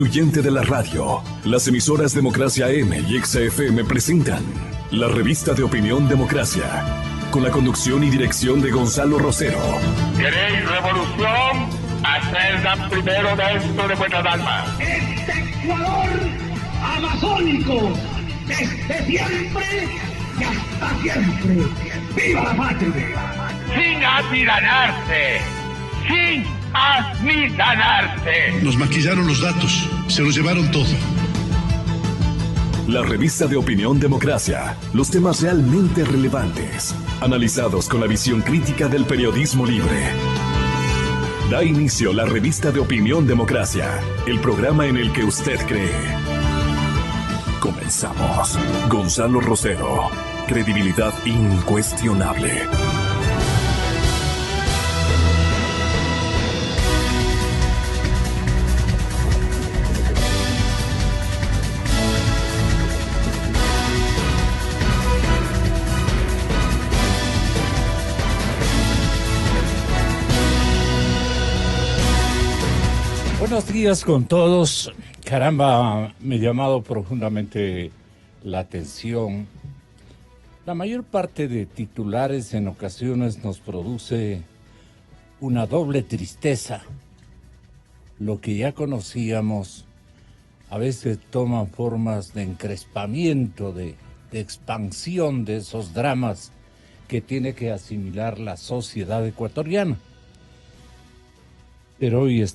Oyente de la radio, las emisoras Democracia M y XFM presentan la revista de opinión Democracia, con la conducción y dirección de Gonzalo Rosero. ¿Queréis revolución? Hacedla primero dentro de vuestras almas. Este Ecuador amazónico, desde siempre y hasta siempre. ¡Viva la patria! Sin amilanarse, sin amilanarse. Nos maquillaron los datos, se los llevaron todo. La revista de opinión Democracia, los temas realmente relevantes, analizados con la visión crítica del periodismo libre. Da inicio la revista de opinión Democracia, el programa en el que usted cree. Comenzamos. Gonzalo Rosero, credibilidad incuestionable. Buenos días con todos. Caramba, me ha llamado profundamente la atención. La mayor parte de titulares en ocasiones nos produce una doble tristeza. Lo que ya conocíamos a veces toman formas de encrespamiento, de expansión de esos dramas que tiene que asimilar la sociedad ecuatoriana. Pero hoy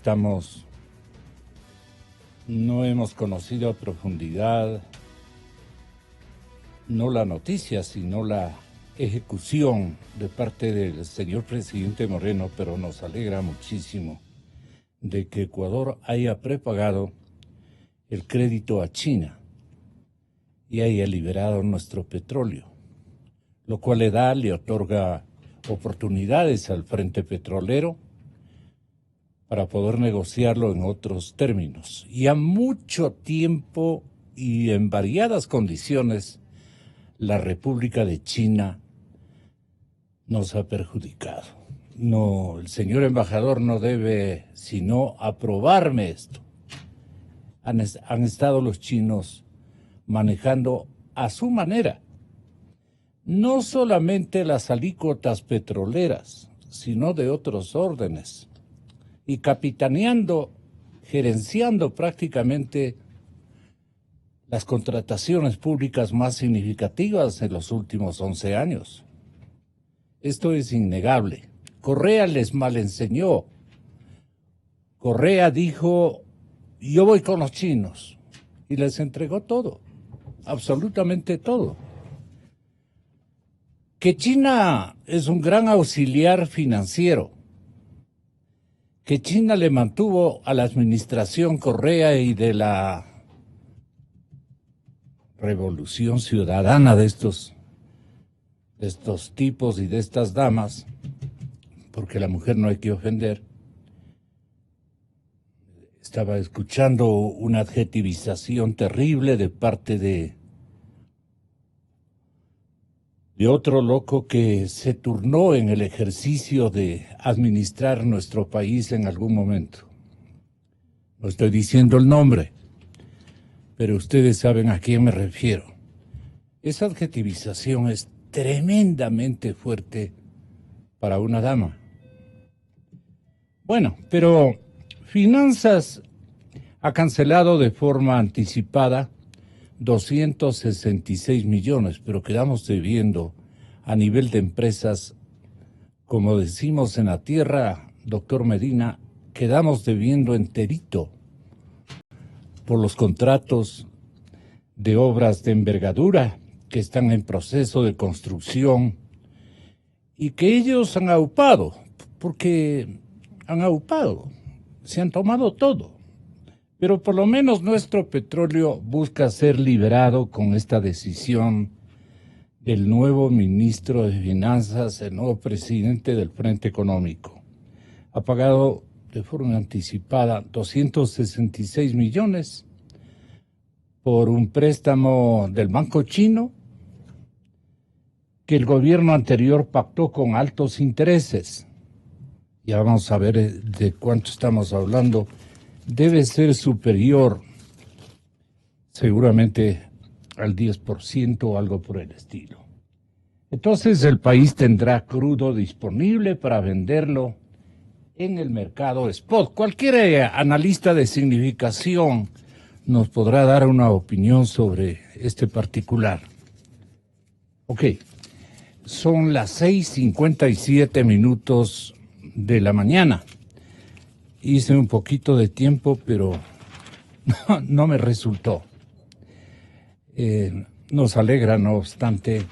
no hemos conocido a profundidad no la noticia, sino la ejecución de parte del señor presidente Moreno, pero nos alegra muchísimo de que Ecuador haya prepagado el crédito a China y haya liberado nuestro petróleo, lo cual le otorga oportunidades al Frente Petrolero para poder negociarlo en otros términos. Y a mucho tiempo y en variadas condiciones, la República de China nos ha perjudicado. No, el señor embajador no debe sino aprobarme esto. Han estado los chinos manejando a su manera no solamente las alícuotas petroleras, sino de otros órdenes, y capitaneando, gerenciando prácticamente las contrataciones públicas más significativas en los últimos 11 años. Esto es innegable. Correa les malenseñó. Correa dijo, yo voy con los chinos, y les entregó todo, absolutamente todo. Que China es un gran auxiliar financiero, que China le mantuvo a la administración Correa y de la revolución ciudadana de estos tipos y de estas damas, porque la mujer no hay que ofender. Estaba escuchando una adjetivización terrible de parte de otro loco que se turnó en el ejercicio de administrar nuestro país en algún momento. No estoy diciendo el nombre, pero ustedes saben a quién me refiero. Esa adjetivización es tremendamente fuerte para una dama. Bueno, pero Finanzas ha cancelado de forma anticipada 266 millones, pero quedamos debiendo a nivel de empresas, como decimos en la tierra, doctor Medina, quedamos debiendo enterito por los contratos de obras de envergadura que están en proceso de construcción y que ellos han aupado, porque han aupado, se han tomado todo. Pero por lo menos nuestro petróleo busca ser liberado con esta decisión del nuevo ministro de Finanzas, el nuevo presidente del Frente Económico. Ha pagado de forma anticipada 266 millones por un préstamo del Banco Chino que el gobierno anterior pactó con altos intereses. Ya vamos a ver de cuánto estamos hablando debe ser superior seguramente al 10% o algo por el estilo. Entonces el país tendrá crudo disponible para venderlo en el mercado spot. Cualquier analista de significación nos podrá dar una opinión sobre este particular. Ok, son las 6:57 de la mañana. Hice un poquito de tiempo, pero no me resultó. Nos alegra, no obstante.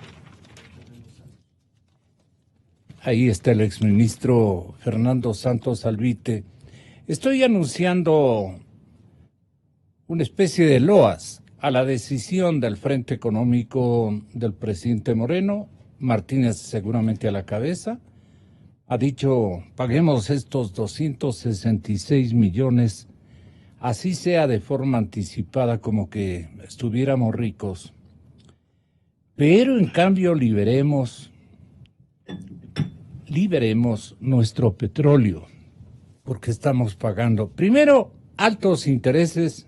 Ahí está el exministro Fernando Santos Alvite. Estoy anunciando una especie de loas a la decisión del Frente Económico del presidente Moreno, Martínez seguramente a la cabeza. Ha dicho, paguemos estos 266 millones, así sea de forma anticipada, como que estuviéramos ricos. Pero en cambio liberemos nuestro petróleo, porque estamos pagando, primero, altos intereses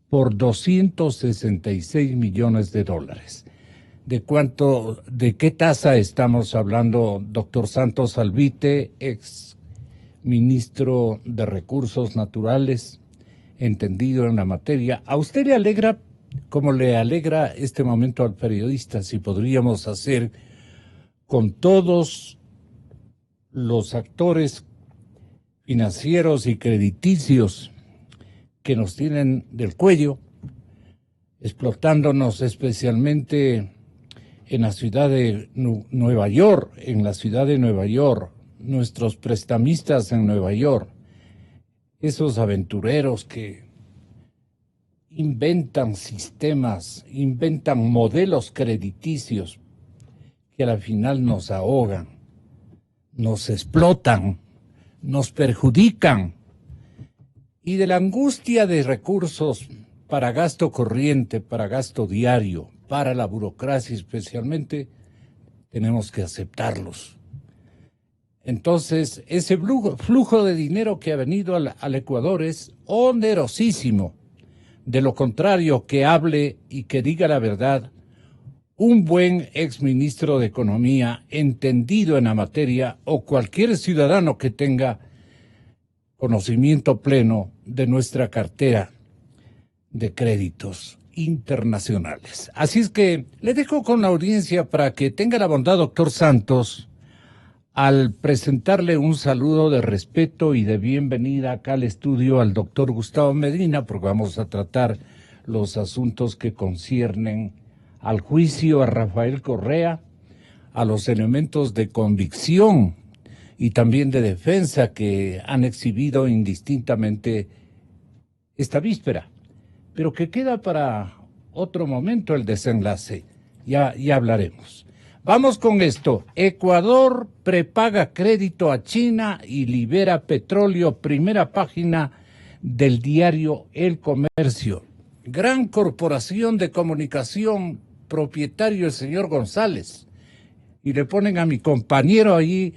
por 266 millones de dólares. ¿De qué tasa estamos hablando, doctor Santos Alvite, ex ministro de Recursos Naturales, entendido en la materia? ¿A usted le alegra, como le alegra este momento al periodista, si podríamos hacer con todos los actores financieros y crediticios que nos tienen del cuello, explotándonos especialmente en la ciudad de Nueva York, nuestros prestamistas en Nueva York, esos aventureros que inventan sistemas, inventan modelos crediticios que al final nos ahogan, nos explotan, nos perjudican, y de la angustia de recursos para gasto corriente, para gasto diario, para la burocracia especialmente, tenemos que aceptarlos. Entonces, ese flujo de dinero que ha venido al Ecuador es onerosísimo. De lo contrario, que hable y que diga la verdad un buen exministro de Economía entendido en la materia, o cualquier ciudadano que tenga conocimiento pleno de nuestra cartera de créditos internacionales. Así es que le dejo con la audiencia para que tenga la bondad, doctor Santos, al presentarle un saludo de respeto y de bienvenida acá al estudio al doctor Gustavo Medina, porque vamos a tratar los asuntos que conciernen al juicio a Rafael Correa, a los elementos de convicción y también de defensa que han exhibido indistintamente esta víspera, pero que queda para otro momento el desenlace. Ya hablaremos. Vamos con esto. Ecuador prepaga crédito a China y libera petróleo. Primera página del diario El Comercio. Gran corporación de comunicación, propietario el señor González. Y le ponen a mi compañero ahí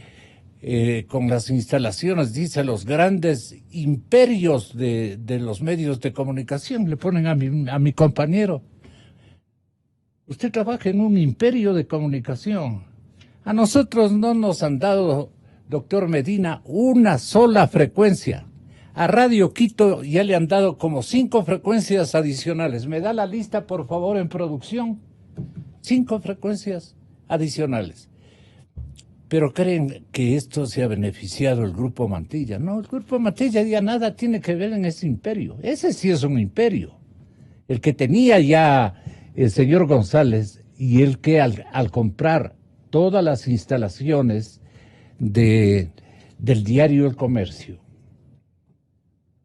con las instalaciones, dice, los grandes imperios de los medios de comunicación. Le ponen a mi compañero. Usted trabaja en un imperio de comunicación. A nosotros no nos han dado, doctor Medina, una sola frecuencia. A Radio Quito ya le han dado como 5 frecuencias adicionales. ¿Me da la lista, por favor, en producción? 5 frecuencias adicionales. Pero creen que esto se ha beneficiado el Grupo Mantilla. No, el Grupo Mantilla ya nada tiene que ver en ese imperio. Ese sí es un imperio. El que tenía ya el señor González, y el que al comprar todas las instalaciones del diario El Comercio,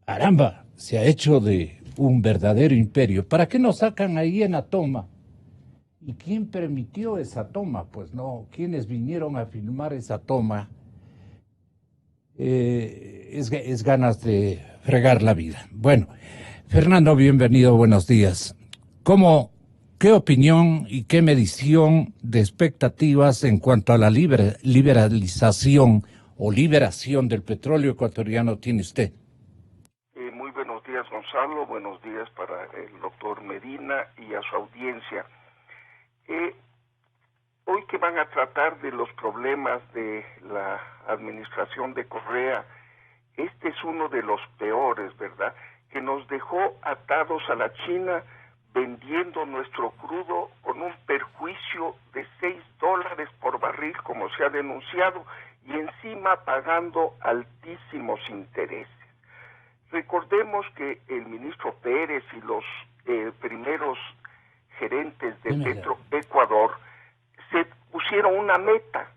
caramba, se ha hecho de un verdadero imperio. ¿Para qué nos sacan ahí en la toma? ¿Y quién permitió esa toma? Pues no, quienes vinieron a filmar esa toma, es ganas de fregar la vida. Bueno, Fernando, bienvenido, buenos días. ¿Qué opinión y qué medición de expectativas en cuanto a la liberalización o liberación del petróleo ecuatoriano tiene usted? días, Gonzalo. Buenos días para el doctor Medina y a su audiencia. Hoy que van a tratar de los problemas de la administración de Correa, este es uno de los peores, ¿verdad? Que nos dejó atados a la China vendiendo nuestro crudo con un perjuicio de $6 por barril, como se ha denunciado, y encima pagando altísimos intereses. Recordemos que el ministro Pérez y los primeros gerentes de Petroecuador se pusieron una meta: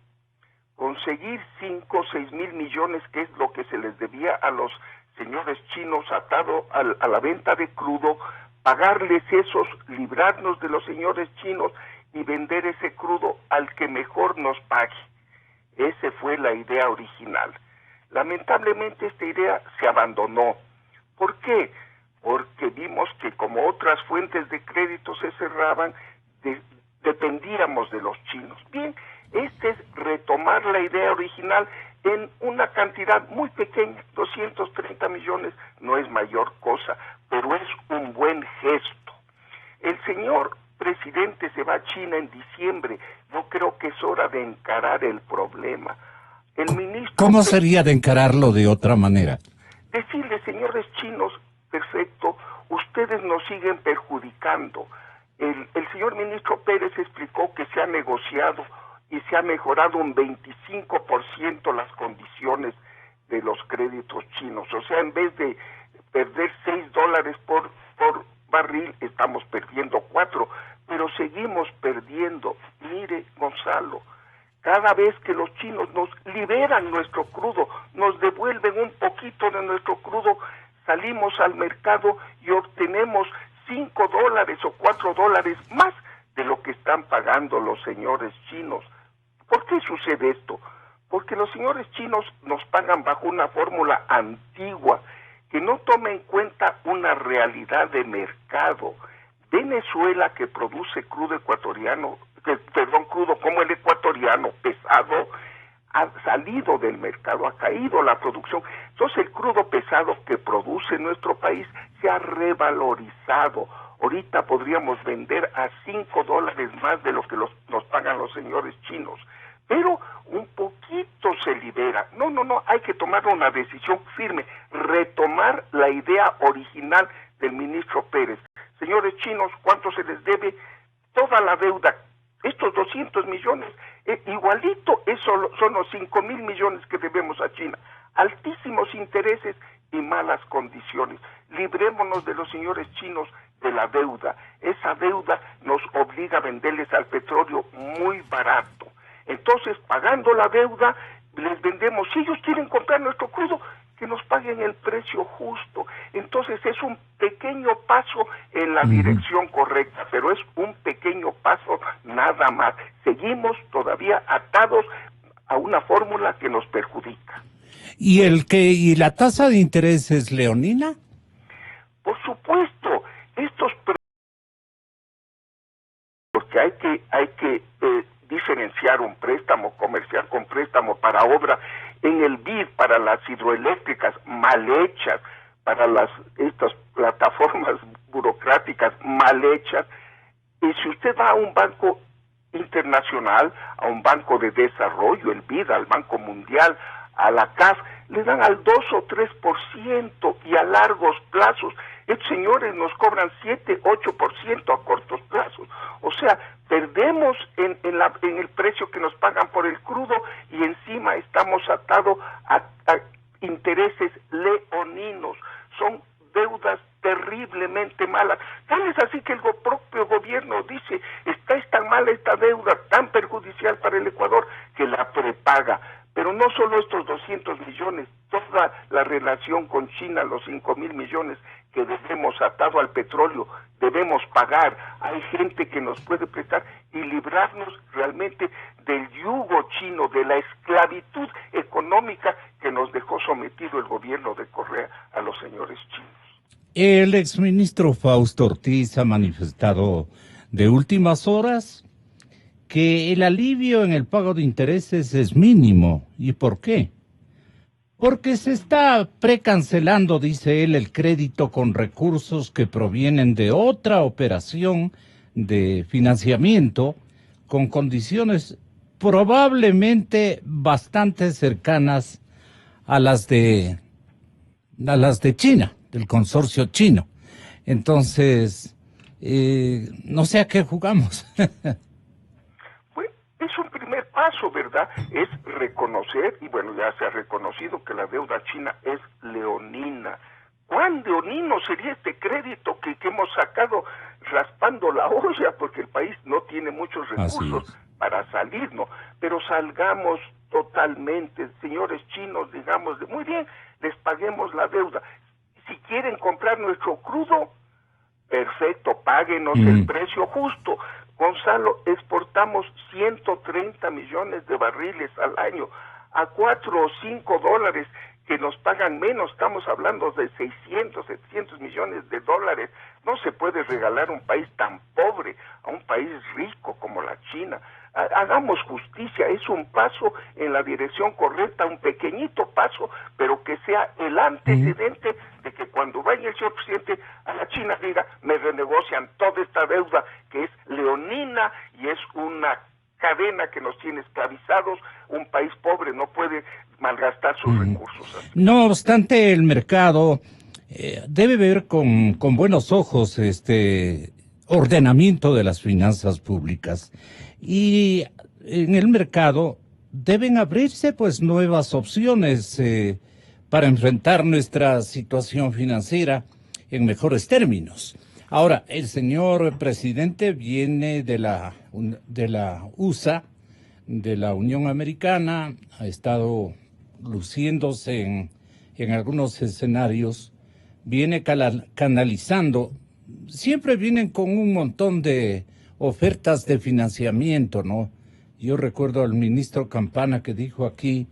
conseguir 5 o 6 mil millones, que es lo que se les debía a los señores chinos atado a la venta de crudo, pagarles esos, librarnos de los señores chinos y vender ese crudo al que mejor nos pague. Esa fue la idea original. Lamentablemente esta idea se abandonó. ¿Por qué? Porque vimos que como otras fuentes de crédito se cerraban, dependíamos de los chinos. Bien, este es retomar la idea original en una cantidad muy pequeña, 230 millones, no es mayor cosa, pero es un buen gesto. El señor presidente se va a China en diciembre. Yo creo que es hora de encarar el problema. El ministro... ¿Cómo sería de encararlo de otra manera? Decirle, señores chinos, perfecto, ustedes nos siguen perjudicando. El señor ministro Pérez explicó que se ha negociado y se ha mejorado un 25% las condiciones de los créditos chinos. O sea, en vez de perder $6 por barril, estamos perdiendo 4, pero seguimos perdiendo. Mire, Gonzalo, cada vez que los chinos nos liberan nuestro crudo, nos devuelven un poquito de nuestro crudo, salimos al mercado y obtenemos $5 o $4 más de lo que están pagando los señores chinos. ¿Por qué sucede esto? Porque los señores chinos nos pagan bajo una fórmula antigua que no toma en cuenta una realidad de mercado. Venezuela, que produce crudo como el ecuatoriano, pesado, ha salido del mercado, ha caído la producción. Entonces el crudo pesado que produce nuestro país se ha revalorizado. Ahorita podríamos vender a $5 más de lo que nos pagan los señores chinos. Pero un poquito se libera. No, hay que tomar una decisión firme, retomar la idea original del ministro Pérez. Señores chinos, ¿cuánto se les debe? Toda la deuda, estos 200 millones, igualito, eso son los 5 mil millones que debemos a China. Altísimos intereses y malas condiciones. Librémonos de los señores chinos de la deuda. Esa deuda nos obliga a venderles al petróleo muy barato. Entonces, pagando la deuda, les vendemos. Si ellos quieren comprar nuestro crudo, que nos paguen el precio justo. Entonces, es un pequeño paso en la dirección correcta, pero es un pequeño paso nada más. Seguimos todavía atados a una fórmula que nos perjudica. ¿Y la tasa de interés es leonina? Por supuesto, porque hay que diferenciar un préstamo comercial con préstamo para obra. En el BID, para las hidroeléctricas mal hechas, para estas plataformas burocráticas mal hechas, y si usted va a un banco internacional, a un banco de desarrollo, el BID, al Banco Mundial, a la CAF, le dan al 2 o 3% y a largos plazos. Estos señores nos cobran 7-8% a cortos plazos. O sea, perdemos en el precio que nos pagan por el crudo y encima estamos atados a intereses leoninos. Son deudas terriblemente malas. Tal es así que el propio gobierno dice, es tan mala esta deuda, tan perjudicial para el Ecuador, que la prepaga. Pero no solo estos 200 millones, toda la relación con China, los 5 mil millones que debemos atado al petróleo, debemos pagar. Hay gente que nos puede prestar y librarnos realmente del yugo chino, de la esclavitud económica que nos dejó sometido el gobierno de Correa a los señores chinos. El exministro Fausto Ortiz ha manifestado de últimas horas que el alivio en el pago de intereses es mínimo. ¿Y por qué? Porque se está precancelando, dice él, el crédito con recursos que provienen de otra operación de financiamiento con condiciones probablemente bastante cercanas a las de China, del consorcio chino. Entonces, no sé a qué jugamos. Bueno, es un primer paso, ¿verdad? Es reconocer, y bueno, ya se ha reconocido que la deuda china es leonina. ¿Cuán leonino sería este crédito que hemos sacado raspando la olla? Porque el país no tiene muchos recursos para salir, ¿no? Pero salgamos totalmente, señores chinos, digamos, de muy bien, les paguemos la deuda. Si quieren comprar nuestro crudo, perfecto, páguenos el precio justo. Gonzalo, exportamos 130 millones de barriles al año a $4 o $5 que nos pagan menos. Estamos hablando de 600, 700 millones de dólares. No se puede regalar un país tan pobre a un país rico como la China. Hagamos justicia, es un paso en la dirección correcta, un pequeñito paso, pero que sea el antecedente de que cuando vaya el señor presidente a la China diga, me renegocian toda esta deuda que es leonina y es una cadena que nos tiene esclavizados. Un país pobre no puede malgastar sus recursos. No obstante, el mercado debe ver con buenos ojos este ordenamiento de las finanzas públicas. Y en el mercado deben abrirse pues nuevas opciones para enfrentar nuestra situación financiera en mejores términos. Ahora, el señor presidente viene de la USA, de la Unión Americana, ha estado luciéndose en algunos escenarios, viene canalizando, siempre vienen con un montón de ofertas de financiamiento, ¿no? Yo recuerdo al ministro Campana que dijo aquí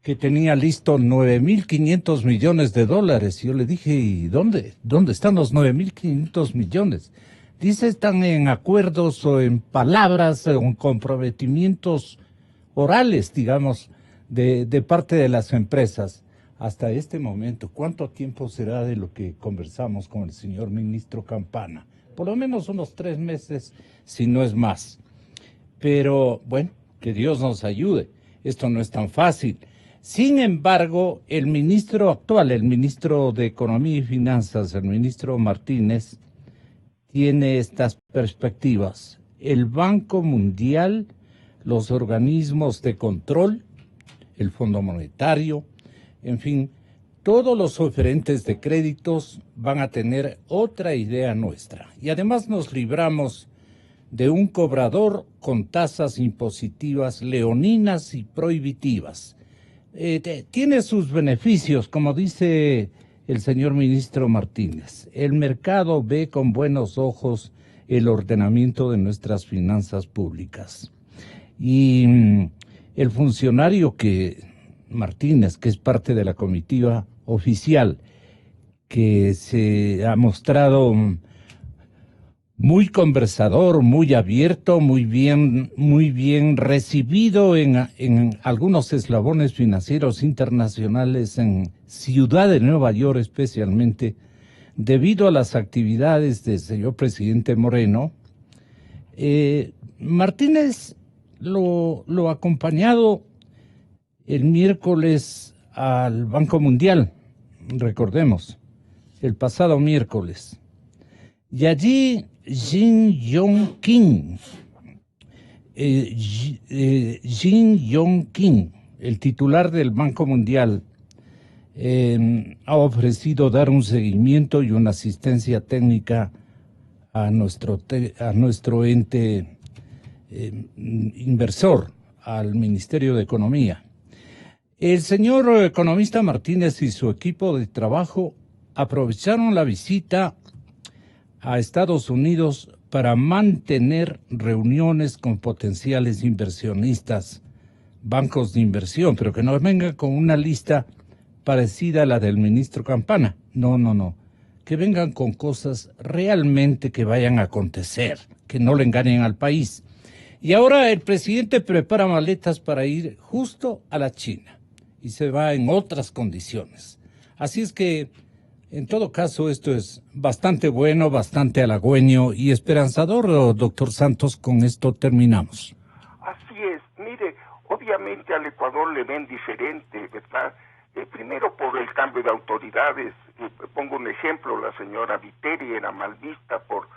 que tenía listo 9.500 millones de dólares. Yo le dije, ¿y dónde están los 9.500 millones? Dice, están en acuerdos o en palabras o en comprometimientos orales, digamos, de parte de las empresas. Hasta este momento, ¿cuánto tiempo será de lo que conversamos con el señor ministro Campana? Por lo menos unos 3 meses, si no es más. Pero, bueno, que Dios nos ayude. Esto no es tan fácil. Sin embargo, el ministro actual, el ministro de Economía y Finanzas, el ministro Martínez, tiene estas perspectivas. El Banco Mundial, los organismos de control, el Fondo Monetario, en fin, todos los oferentes de créditos van a tener otra idea nuestra. Y además nos libramos de un cobrador con tasas impositivas leoninas y prohibitivas. Tiene sus beneficios, como dice el señor ministro Martínez. El mercado ve con buenos ojos el ordenamiento de nuestras finanzas públicas. Y el funcionario Martínez, que es parte de la comitiva oficial, que se ha mostrado muy conversador, muy abierto, muy bien recibido en algunos eslabones financieros internacionales en Ciudad de Nueva York especialmente, debido a las actividades del señor presidente Moreno. Martínez lo ha acompañado el miércoles al Banco Mundial, recordemos, el pasado miércoles. Y allí Jin Yong-kim, el titular del Banco Mundial, ha ofrecido dar un seguimiento y una asistencia técnica a nuestro ente inversor, al Ministerio de Economía. El señor economista Martínez y su equipo de trabajo aprovecharon la visita a Estados Unidos para mantener reuniones con potenciales inversionistas, bancos de inversión, pero que no vengan con una lista parecida a la del ministro Campana. No. Que vengan con cosas realmente que vayan a acontecer, que no le engañen al país. Y ahora el presidente prepara maletas para ir justo a la China. y se va en otras condiciones. Así es que, en todo caso, esto es bastante bueno, bastante halagüeño y esperanzador, doctor Santos. Con esto terminamos. Así es. Mire, obviamente al Ecuador le ven diferente, ¿verdad? Primero por el cambio de autoridades. Pongo un ejemplo, la señora Viteri era mal vista por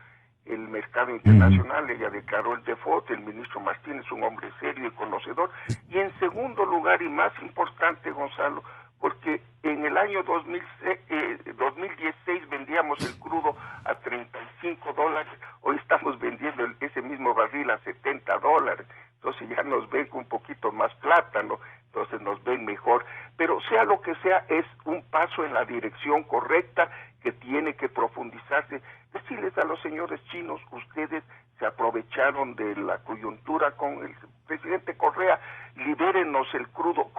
el mercado internacional, ella declaró el default, el ministro Martínez, un hombre serio y conocedor. Y en segundo lugar, y más importante, Gonzalo, porque en el año 2016 vendíamos el crudo a $35, hoy estamos vendiendo ese mismo barril a $70, entonces ya nos ven con un poquito más plata, ¿no? Entonces nos ven mejor, pero sea lo que sea, es un paso en la dirección correcta que tiene que profundizarse. Decirles a los señores chinos, ustedes se aprovecharon de la coyuntura con el presidente Correa, libérenos el crudo.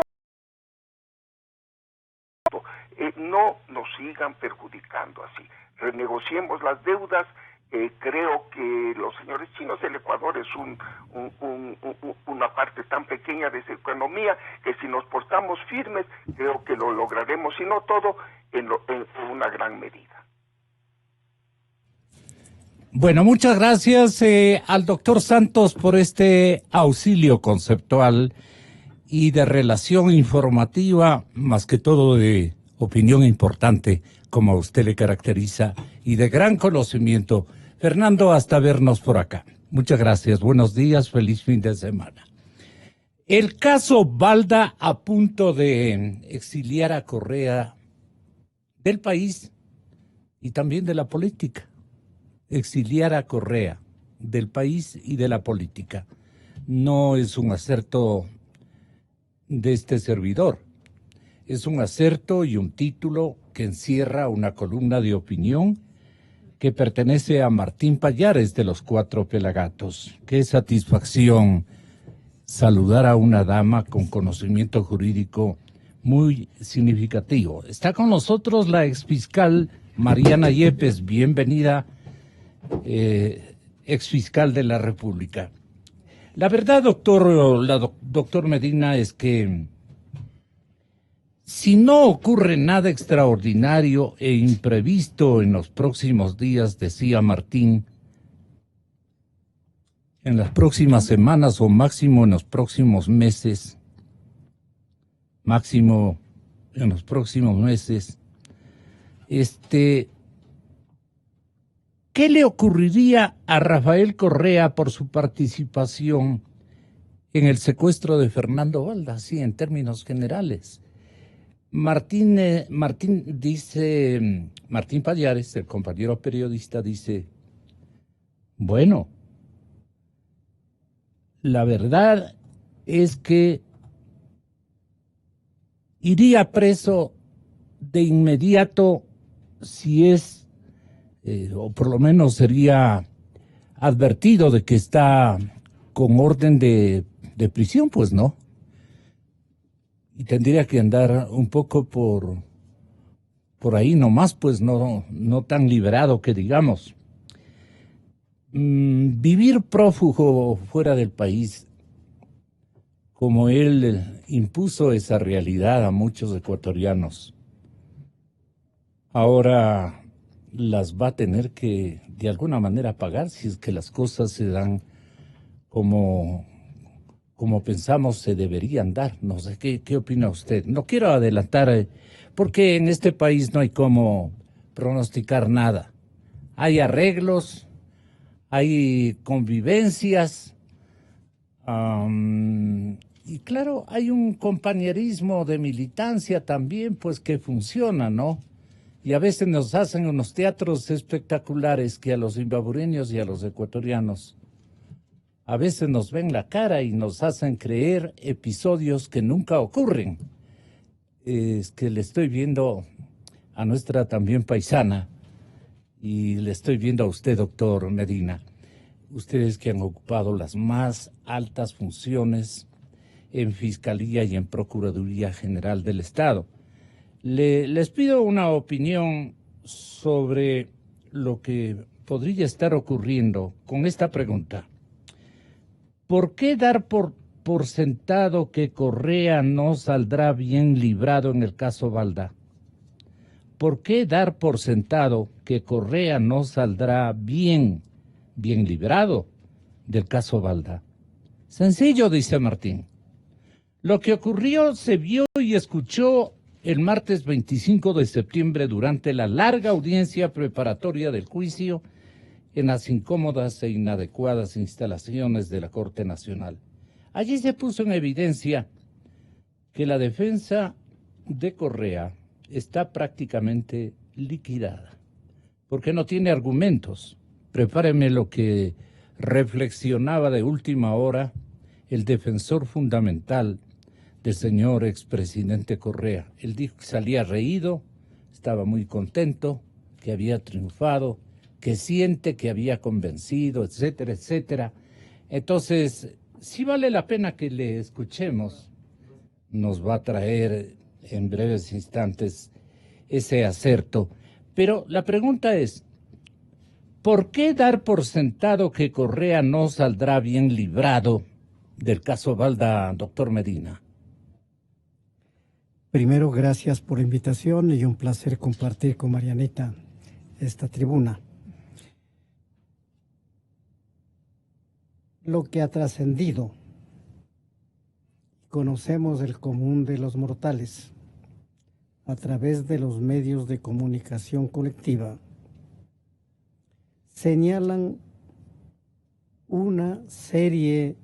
No nos sigan perjudicando así. Renegociemos las deudas. Creo que los señores chinos, el Ecuador es una parte tan pequeña de su economía que si nos portamos firmes, creo que lo lograremos, y no todo, en una gran medida. Bueno, muchas gracias al doctor Santos por este auxilio conceptual y de relación informativa, más que todo de opinión importante, como a usted le caracteriza, y de gran conocimiento. Fernando, hasta vernos por acá. Muchas gracias, buenos días, feliz fin de semana. El caso Balda, a punto de exiliar a Correa del país y también de la política. Exiliar a Correa del país y de la política. No es un acerto de este servidor. Es un acerto y un título que encierra una columna de opinión que pertenece a Martín Pallares de Los Cuatro Pelagatos. Qué satisfacción saludar a una dama con conocimiento jurídico muy significativo. Está con nosotros la exfiscal Mariana Yepes. Bienvenida, exfiscal de la República. La verdad, doctor Medina, es que si no ocurre nada extraordinario e imprevisto en los próximos días, decía Martín, en las próximas semanas o máximo en los próximos meses, ¿qué le ocurriría a Rafael Correa por su participación en el secuestro de Fernando Balda, así en términos generales? Martín Pallares, el compañero periodista, dice, bueno, la verdad es que iría preso de inmediato si es, o por lo menos sería advertido de que está con orden de prisión, pues no. Y tendría que andar un poco por ahí nomás, pues no tan liberado que digamos. Vivir prófugo fuera del país, como él impuso esa realidad a muchos ecuatorianos, ahora las va a tener que de alguna manera pagar si es que las cosas se dan como pensamos se deberían dar. No sé, ¿qué opina usted? No quiero adelantar, porque en este país no hay cómo pronosticar nada. Hay arreglos, hay convivencias, y claro, hay un compañerismo de militancia también, pues que funciona, ¿no? Y a veces nos hacen unos teatros espectaculares que a los salvadoreños y a los ecuatorianos a veces nos ven la cara y nos hacen creer episodios que nunca ocurren. Es que le estoy viendo a nuestra también paisana y le estoy viendo a usted, doctor Medina. Ustedes que han ocupado las más altas funciones en Fiscalía y en Procuraduría General del Estado. Les pido una opinión sobre lo que podría estar ocurriendo con esta pregunta. ¿Por qué dar por por sentado que Correa no saldrá bien librado en el caso Balda? ¿Por qué dar por sentado que Correa no saldrá bien librado del caso Balda? Sencillo, dice Martín. Lo que ocurrió se vio y escuchó el martes 25 de septiembre durante la larga audiencia preparatoria del juicio en las incómodas e inadecuadas instalaciones de la Corte Nacional. Allí se puso en evidencia que la defensa de Correa está prácticamente liquidada, porque no tiene argumentos. Prepáreme lo que reflexionaba de última hora el defensor fundamental del señor expresidente Correa. Él dijo que salía reído, estaba muy contento, que había triunfado, que siente que había convencido, etcétera, etcétera. Entonces, sí vale la pena que le escuchemos. Nos va a traer en breves instantes ese acerto. Pero la pregunta es, ¿por qué dar por sentado que Correa no saldrá bien librado del caso Balda, doctor Medina? Primero, gracias por la invitación y un placer compartir con Marianita esta tribuna. Lo que ha trascendido, conocemos el común de los mortales a través de los medios de comunicación colectiva, señalan una serie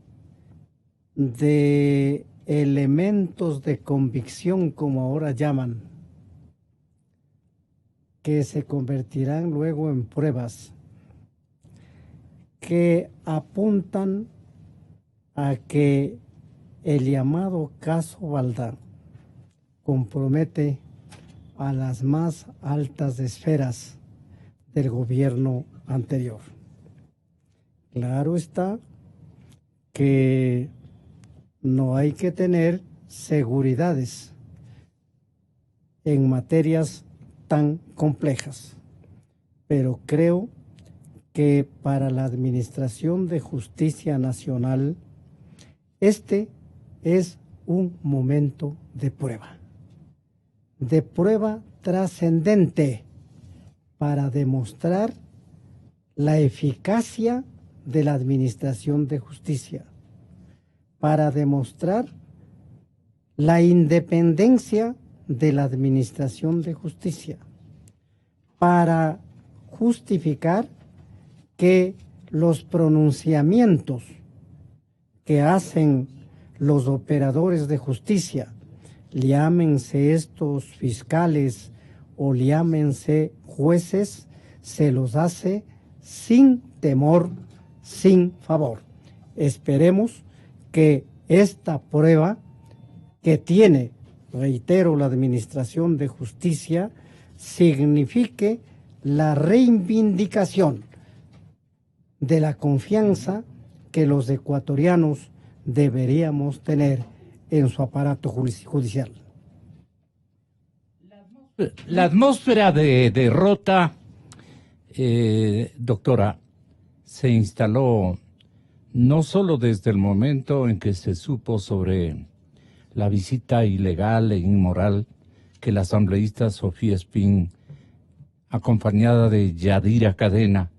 de elementos de convicción, como ahora llaman, que se convertirán luego en pruebas, que apuntan a que el llamado caso Balda compromete a las más altas esferas del gobierno anterior. Claro está que no hay que tener seguridades en materias tan complejas, pero creo que para la Administración de Justicia Nacional este es un momento de prueba trascendente para demostrar la eficacia de la Administración de Justicia, para demostrar la independencia de la Administración de Justicia, para justificar que los pronunciamientos que hacen los operadores de justicia, llámense estos fiscales o llámense jueces, se los hace sin temor, sin favor. Esperemos que esta prueba que tiene, reitero, la Administración de Justicia, signifique la reivindicación de la confianza que los ecuatorianos deberíamos tener en su aparato judicial. La atmósfera de derrota, doctora, se instaló no solo desde el momento en que se supo sobre la visita ilegal e inmoral que la asambleísta Sofía Espín, acompañada de Yadira Cadena,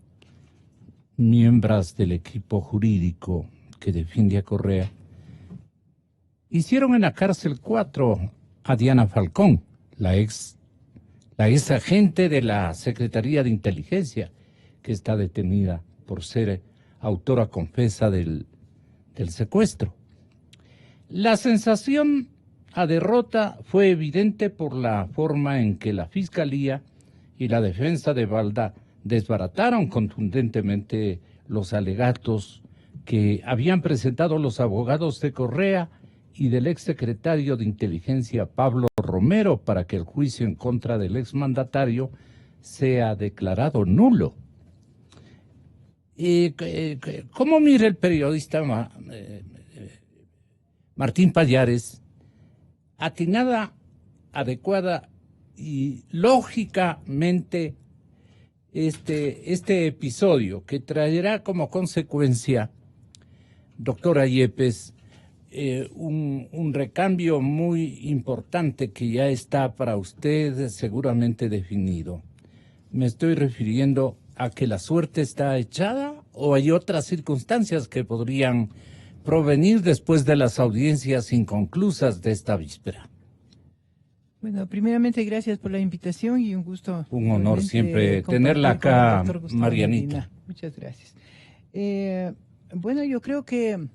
miembros del equipo jurídico que defiende a Correa, hicieron en la cárcel 4 a Diana Falcón, la ex agente de la Secretaría de Inteligencia, que está detenida por ser autora confesa del secuestro. La sensación a derrota fue evidente por la forma en que la Fiscalía y la defensa de Balda desbarataron contundentemente los alegatos que habían presentado los abogados de Correa y del exsecretario de Inteligencia Pablo Romero para que el juicio en contra del exmandatario sea declarado nulo. ¿Cómo mira el periodista Martín Pallares, atinada, adecuada y lógicamente este episodio que traerá como consecuencia, doctora Yepes, un recambio muy importante que ya está para usted seguramente definido. Me estoy refiriendo a que la suerte está echada o hay otras circunstancias que podrían provenir después de las audiencias inconclusas de esta víspera. Bueno, primeramente gracias por la invitación y un gusto. Un honor siempre tenerla acá, Marianita. Medina. Muchas gracias. Bueno, yo creo que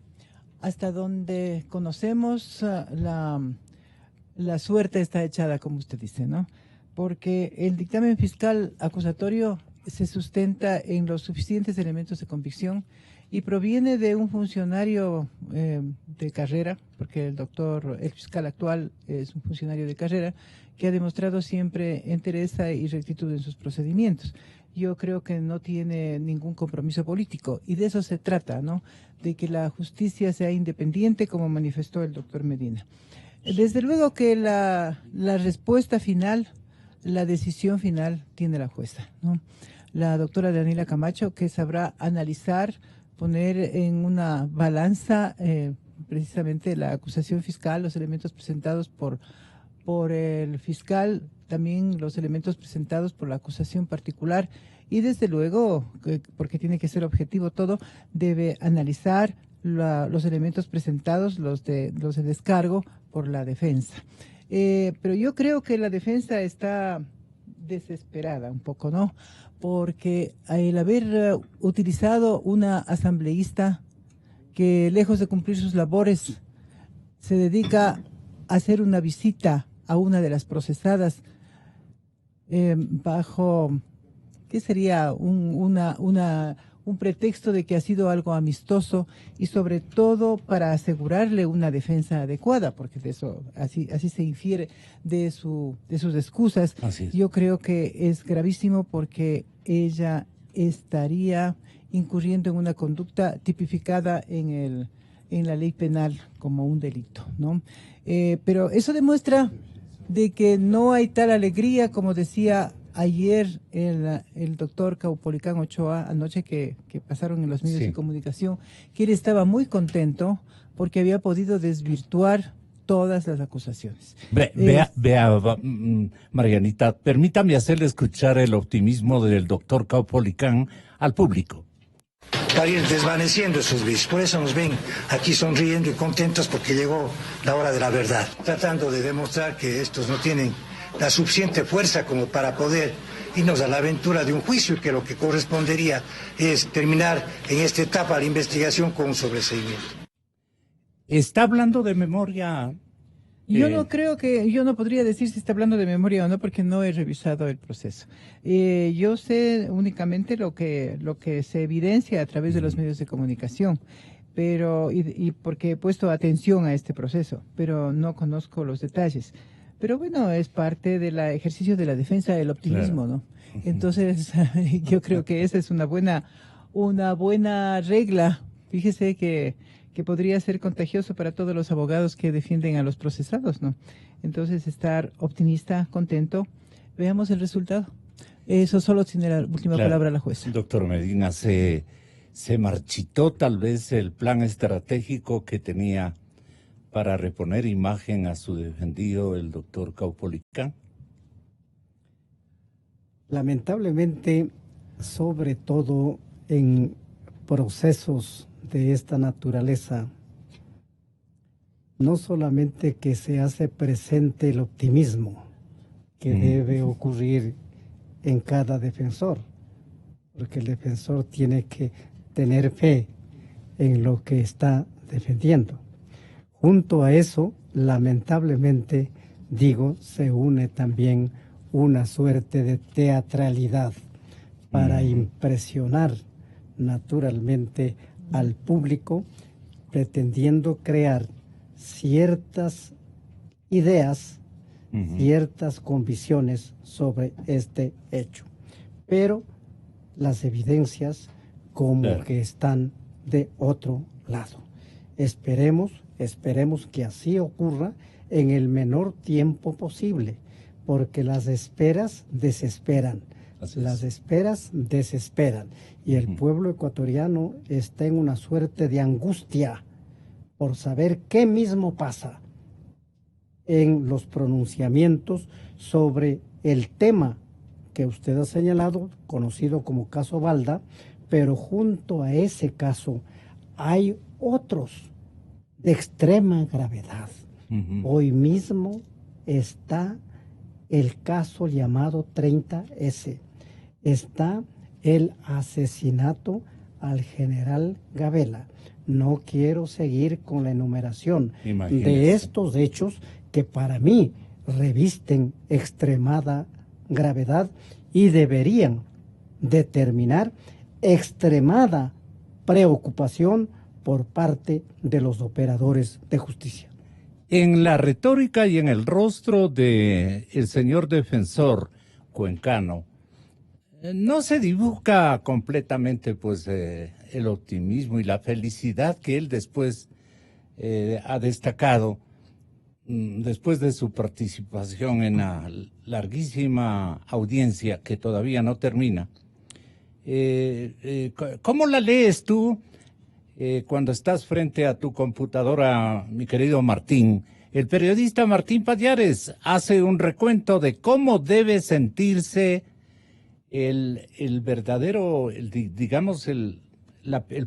hasta donde conocemos la suerte está echada, como usted dice, ¿no? Porque el dictamen fiscal acusatorio se sustenta en los suficientes elementos de convicción y proviene de un funcionario de carrera, porque el fiscal actual es un funcionario de carrera, que ha demostrado siempre entereza y rectitud en sus procedimientos. Yo creo que no tiene ningún compromiso político y de eso se trata, ¿no? De que la justicia sea independiente, como manifestó el doctor Medina. Desde luego que la respuesta final, la decisión final tiene la jueza, ¿no? La doctora Daniela Camacho, que sabrá analizar, poner en una balanza precisamente la acusación fiscal, los elementos presentados por el fiscal, también los elementos presentados por la acusación particular y desde luego, porque tiene que ser objetivo todo, debe analizar los elementos presentados, los de descargo por la defensa. Pero yo creo que la defensa está desesperada un poco, ¿no? Porque el haber utilizado una asambleísta que lejos de cumplir sus labores se dedica a hacer una visita a una de las procesadas bajo, ¿qué sería? Un pretexto de que ha sido algo amistoso y sobre todo para asegurarle una defensa adecuada, porque de eso así se infiere de sus excusas. Yo creo que es gravísimo porque ella estaría incurriendo en una conducta tipificada en la ley penal como un delito, ¿no? Pero eso demuestra de que no hay tal alegría como decía ayer el doctor Caupolicán Ochoa, anoche que pasaron en los medios de comunicación, que él estaba muy contento porque había podido desvirtuar todas las acusaciones. Vea, Marianita, permítame hacerle escuchar el optimismo del doctor Caupolicán al público. Para ir desvaneciendo esos vicios. Por eso nos ven aquí sonriendo y contentos porque llegó la hora de la verdad. Tratando de demostrar que estos no tienen la suficiente fuerza como para poder irnos a la aventura de un juicio y que lo que correspondería es terminar en esta etapa la investigación con un sobreseimiento. ¿Está hablando de memoria? Yo no podría decir si está hablando de memoria o no porque no he revisado el proceso. Yo sé únicamente lo que se evidencia a través de los medios de comunicación, pero y porque he puesto atención a este proceso, pero no conozco los detalles. Pero bueno, es parte del ejercicio de la defensa del optimismo, claro, ¿no? Entonces, yo creo que esa es una buena regla. Fíjese que podría ser contagioso para todos los abogados que defienden a los procesados, ¿no? Entonces, estar optimista, contento. Veamos el resultado. Eso solo tiene la última palabra la jueza. Doctor Medina, ¿se marchitó tal vez el plan estratégico que tenía para reponer imagen a su defendido, el doctor Caupolicán? Lamentablemente, sobre todo en procesos de esta naturaleza, no solamente que se hace presente el optimismo que debe ocurrir en cada defensor, porque el defensor tiene que tener fe en lo que está defendiendo. Junto a eso, lamentablemente, se une también una suerte de teatralidad para impresionar naturalmente al público, pretendiendo crear ciertas ideas, ciertas convicciones sobre este hecho. Pero las evidencias como que están de otro lado. Esperemos que así ocurra en el menor tiempo posible, porque las esperas desesperan. Las esperas desesperan y el pueblo ecuatoriano está en una suerte de angustia por saber qué mismo pasa en los pronunciamientos sobre el tema que usted ha señalado, conocido como caso Balda, pero junto a ese caso hay otros de extrema gravedad. Hoy mismo está el caso llamado 30S. Está el asesinato al general Gabela. No quiero seguir con la enumeración de estos hechos que para mí revisten extremada gravedad y deberían determinar extremada preocupación por parte de los operadores de justicia. En la retórica y en el rostro del señor defensor cuencano, no se dibuja completamente pues el optimismo y la felicidad que él después ha destacado después de su participación en la larguísima audiencia que todavía no termina. ¿Cómo la lees tú cuando estás frente a tu computadora, mi querido Martín? El periodista Martín Pallares hace un recuento de cómo debe sentirse el verdadero, digamos, el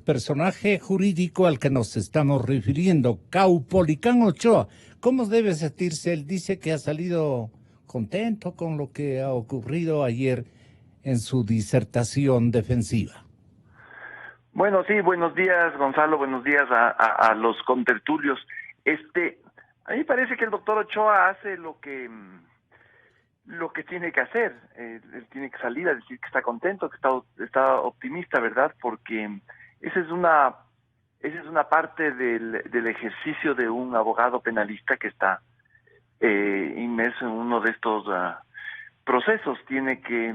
personaje jurídico al que nos estamos refiriendo, Caupolicán Ochoa. ¿Cómo debe sentirse? Él dice que ha salido contento con lo que ha ocurrido ayer en su disertación defensiva. Bueno, sí, buenos días, Gonzalo, buenos días a los contertulios. A mí me parece que el doctor Ochoa hace lo que tiene que hacer. Él tiene que salir a decir que está contento, que está optimista, ¿verdad? Porque esa es una parte del ejercicio de un abogado penalista que está inmerso en uno de estos procesos. Tiene que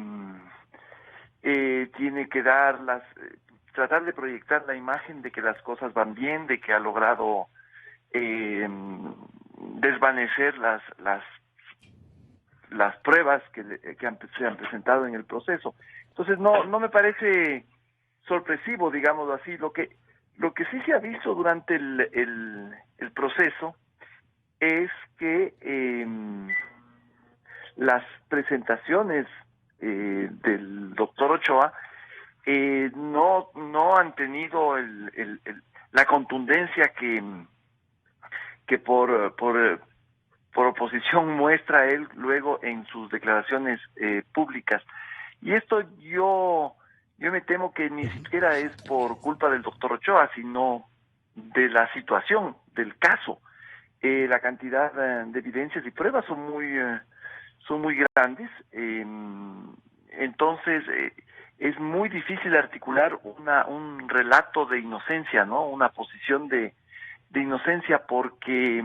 tratar de proyectar la imagen de que las cosas van bien, de que ha logrado desvanecer las pruebas que se han presentado en el proceso. Entonces no me parece sorpresivo, digámoslo así. Lo que sí se ha visto durante el proceso es que las presentaciones del doctor Ochoa no han tenido la contundencia que por oposición muestra él luego en sus declaraciones públicas. Y esto yo me temo que ni siquiera es por culpa del doctor Ochoa, sino de la situación, del caso. La cantidad de evidencias y pruebas son muy grandes. Entonces es muy difícil articular un relato de inocencia, ¿no? Una posición de inocencia porque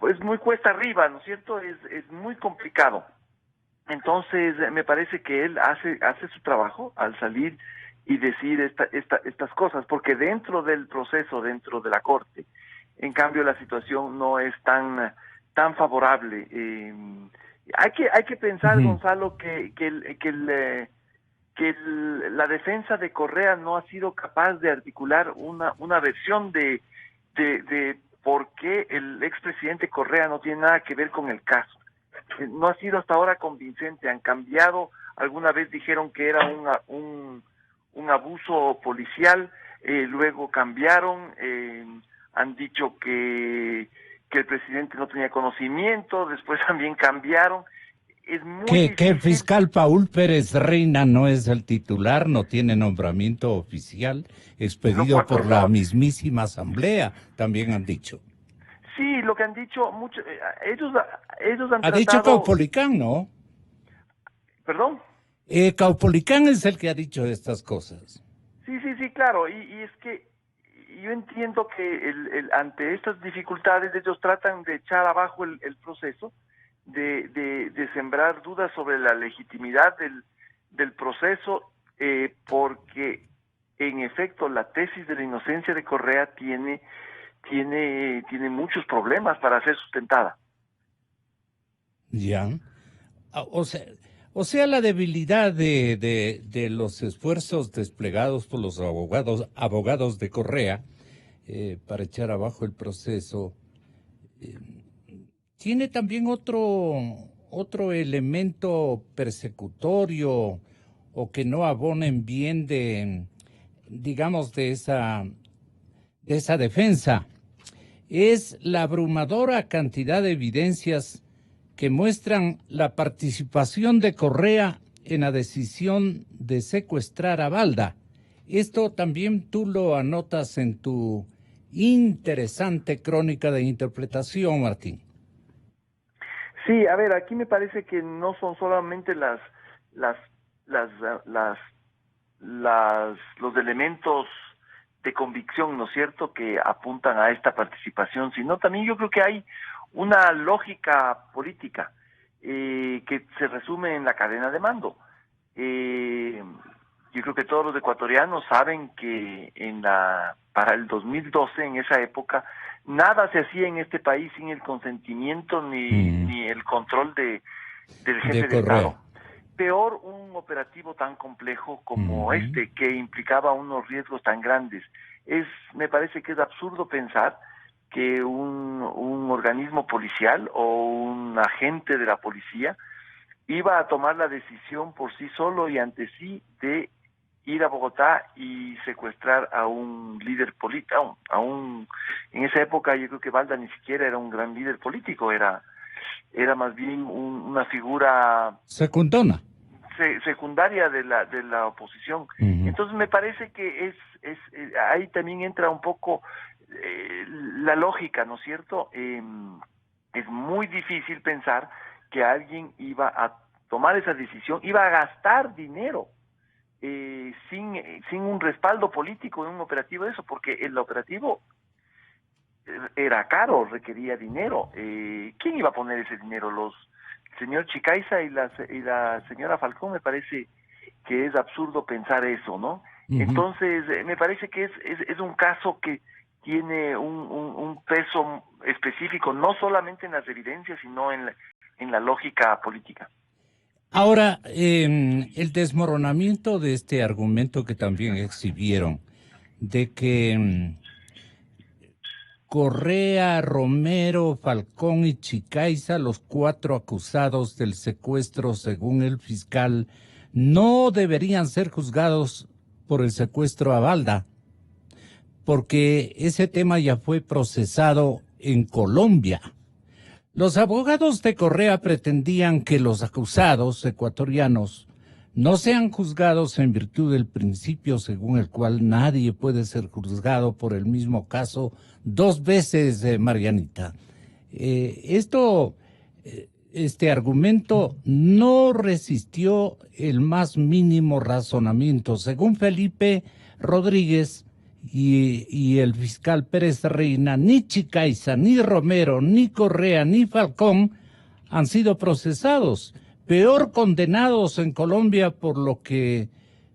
es muy cuesta arriba, ¿no es cierto? Es muy complicado. Entonces me parece que él hace su trabajo al salir y decir estas cosas, porque dentro del proceso, dentro de la corte, en cambio la situación no es tan favorable. Hay que pensar, Gonzalo, que la defensa de Correa no ha sido capaz de articular una versión de por qué el expresidente Correa no tiene nada que ver con el caso. No ha sido hasta ahora convincente. Han cambiado, alguna vez dijeron que era un abuso policial, luego cambiaron, han dicho que el presidente no tenía conocimiento, después también cambiaron. Es muy difícil. Que el fiscal Paul Pérez Reina no es el titular, no tiene nombramiento oficial expedido por la mismísima Asamblea, también han dicho. Sí, lo que han dicho muchos, ellos han tratado... Ha dicho Caupolicán, ¿no? ¿Perdón? Caupolicán es el que ha dicho estas cosas. Sí, claro, y es que yo entiendo que ante estas dificultades ellos tratan de echar abajo el proceso, de sembrar dudas sobre la legitimidad del proceso, porque en efecto la tesis de la inocencia de Correa tiene muchos problemas para ser sustentada. Ya. O sea, O sea, la debilidad de los esfuerzos desplegados por los abogados de Correa para echar abajo el proceso, tiene también otro elemento persecutorio o que no abonen bien digamos, de esa defensa. Es la abrumadora cantidad de evidencias que muestran la participación de Correa en la decisión de secuestrar a Balda. Esto también tú lo anotas en tu interesante crónica de interpretación, Martín. Sí, a ver, aquí me parece que no son solamente los elementos de convicción, ¿no es cierto?, que apuntan a esta participación, sino también yo creo que hay una lógica política que se resume en la cadena de mando. Yo creo que todos los ecuatorianos saben que para el 2012, en esa época, nada se hacía en este país sin el consentimiento ni el control del jefe de Estado. Peor un operativo tan complejo como este, que implicaba unos riesgos tan grandes. Me parece que es absurdo pensar que un organismo policial o un agente de la policía iba a tomar la decisión por sí solo y ante sí de ir a Bogotá y secuestrar a un líder político. En esa época yo creo que Balda ni siquiera era un gran líder político, era más bien una figura secundaria de la oposición. Entonces me parece que ahí también entra un poco la lógica, ¿no es cierto? Es muy difícil pensar que alguien iba a tomar esa decisión, iba a gastar dinero sin un respaldo político en un operativo de eso, porque el operativo era caro, requería dinero. ¿Quién iba a poner ese dinero? El señor Chicaiza y la señora Falcón. Me parece que es absurdo pensar eso, ¿no? Entonces, me parece que es un caso que tiene un peso específico, no solamente en las evidencias, sino en la lógica política. Ahora, el desmoronamiento de este argumento que también exhibieron, de que Correa, Romero, Falcón y Chicaiza, los 4 acusados del secuestro según el fiscal, no deberían ser juzgados por el secuestro a Balda, porque ese tema ya fue procesado en Colombia. Los abogados de Correa pretendían que los acusados ecuatorianos no sean juzgados en virtud del principio según el cual nadie puede ser juzgado por el mismo caso 2 veces, Marianita. Este argumento no resistió el más mínimo razonamiento. Según Felipe Rodríguez y el fiscal Pérez Reina, ni Chicaiza, ni Romero, ni Correa, ni Falcón han sido procesados, peor condenados en Colombia, por lo que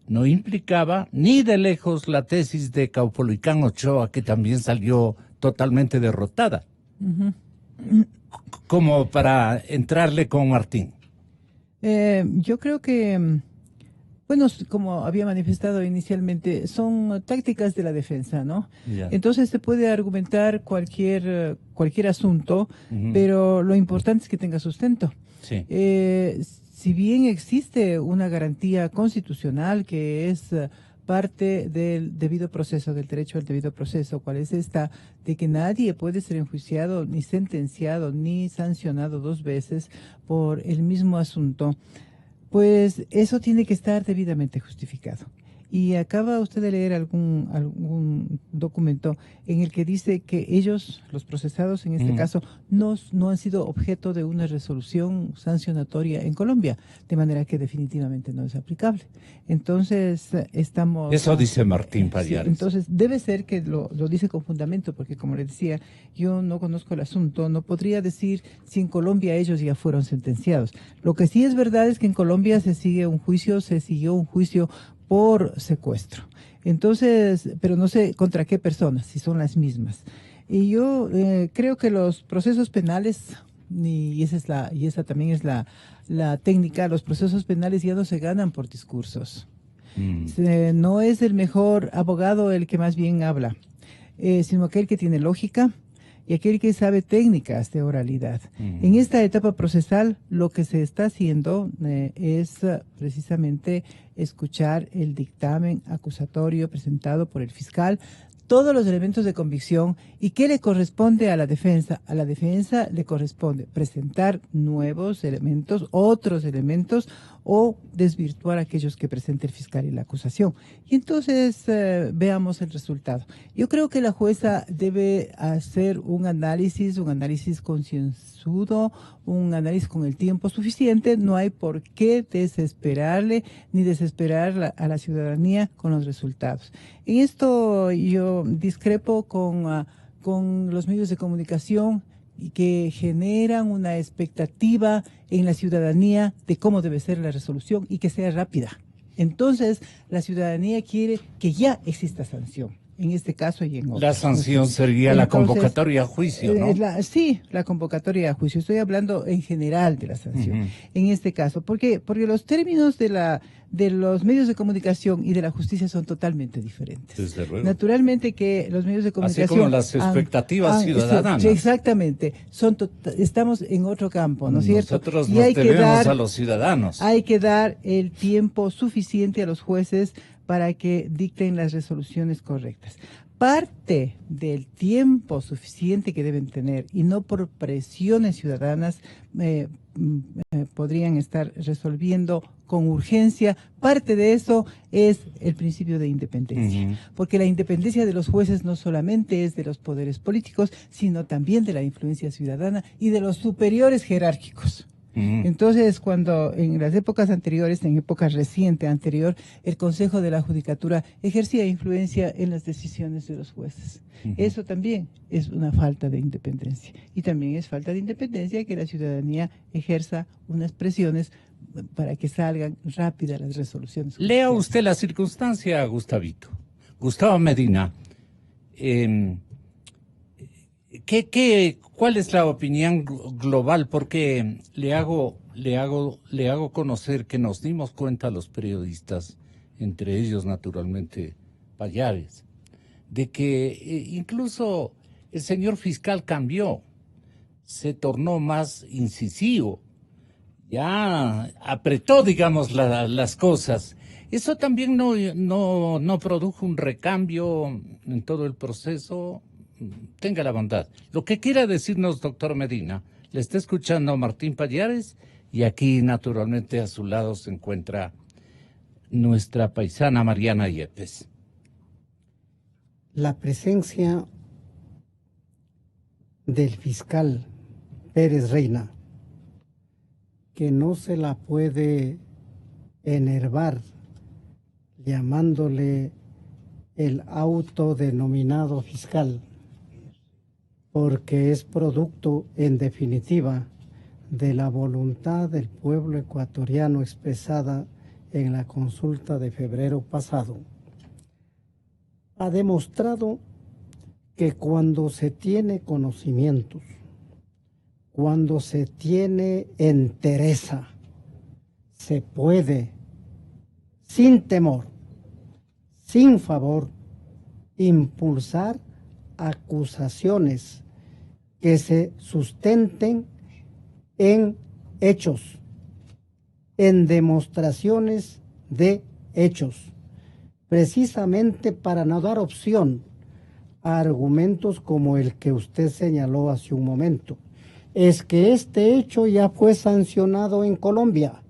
no implicaba ni de lejos la tesis de Caupolicán Ochoa, que también salió totalmente derrotada. Como para entrarle con Martín. Yo creo que, bueno, como había manifestado inicialmente, son tácticas de la defensa, ¿no? Yeah. Entonces se puede argumentar cualquier asunto, pero lo importante es que tenga sustento. Sí. Si bien existe una garantía constitucional que es parte del debido proceso, del derecho al debido proceso, ¿cuál es esta? De que nadie puede ser enjuiciado, ni sentenciado, ni sancionado 2 veces por el mismo asunto. Pues eso tiene que estar debidamente justificado. Y acaba usted de leer algún documento en el que dice que ellos, los procesados en este caso, no han sido objeto de una resolución sancionatoria en Colombia, de manera que definitivamente no es aplicable. Entonces, estamos... Eso dice Martín Pallares. Sí, entonces, debe ser que lo dice con fundamento, porque como le decía, yo no conozco el asunto, no podría decir si en Colombia ellos ya fueron sentenciados. Lo que sí es verdad es que en Colombia se siguió un juicio por secuestro. Entonces, pero no sé contra qué personas, si son las mismas. Y yo creo que los procesos penales y esa también es la técnica. Los procesos penales ya no se ganan por discursos. No es el mejor abogado el que más bien habla, sino aquel que tiene lógica y aquel que sabe técnicas de oralidad. En esta etapa procesal, lo que se está haciendo es precisamente escuchar el dictamen acusatorio presentado por el fiscal, todos los elementos de convicción. ¿Y qué le corresponde a la defensa? A la defensa le corresponde presentar nuevos elementos, otros elementos, o desvirtuar aquellos que presente el fiscal y la acusación. Y entonces veamos el resultado. Yo creo que la jueza debe hacer un análisis concienzudo, un análisis con el tiempo suficiente. No hay por qué desesperarle ni desesperar a la ciudadanía con los resultados. En esto yo discrepo con los medios de comunicación y que generan una expectativa en la ciudadanía de cómo debe ser la resolución y que sea rápida. Entonces, la ciudadanía quiere que ya exista sanción, en este caso y en otros. La sanción sería la convocatoria a juicio, ¿no? Sí, la convocatoria a juicio. Estoy hablando en general de la sanción. En este caso, porque los términos de los medios de comunicación y de la justicia son totalmente diferentes. Desde luego. Naturalmente que los medios de comunicación... Así como las expectativas ciudadanas. Exactamente. Estamos en otro campo, ¿no es cierto? Nosotros nos debemos a los ciudadanos. Hay que dar el tiempo suficiente a los jueces para que dicten las resoluciones correctas. Parte del tiempo suficiente que deben tener, y no por presiones ciudadanas, podrían estar resolviendo con urgencia. Parte de eso es el principio de independencia, porque la independencia de los jueces no solamente es de los poderes políticos, sino también de la influencia ciudadana y de los superiores jerárquicos. Entonces, cuando en las épocas anteriores, en época reciente anterior, el Consejo de la Judicatura ejercía influencia en las decisiones de los jueces. Eso también es una falta de independencia. Y también es falta de independencia que la ciudadanía ejerza unas presiones para que salgan rápidas las resoluciones. Lea usted la circunstancia, Gustavito. Gustavo Medina, ¿cuál es la opinión global? Porque le hago conocer que nos dimos cuenta los periodistas, entre ellos naturalmente Pallares, de que incluso el señor fiscal cambió, se tornó más incisivo, ya apretó, digamos, las cosas. ¿Eso también no produjo un recambio en todo el proceso? Tenga la bondad. Lo que quiera decirnos, doctor Medina, le está escuchando Martín Pallares, y aquí naturalmente a su lado se encuentra nuestra paisana Mariana Yepes. La presencia del fiscal Pérez Reina, que no se la puede enervar llamándole el autodenominado fiscal, porque es producto, en definitiva, de la voluntad del pueblo ecuatoriano expresada en la consulta de febrero pasado. Ha demostrado que cuando se tiene conocimientos, cuando se tiene entereza, se puede, sin temor, sin favor, impulsar acusaciones que se sustenten en hechos, en demostraciones de hechos, precisamente para no dar opción a argumentos como el que usted señaló hace un momento. Es que este hecho ya fue sancionado en Colombia.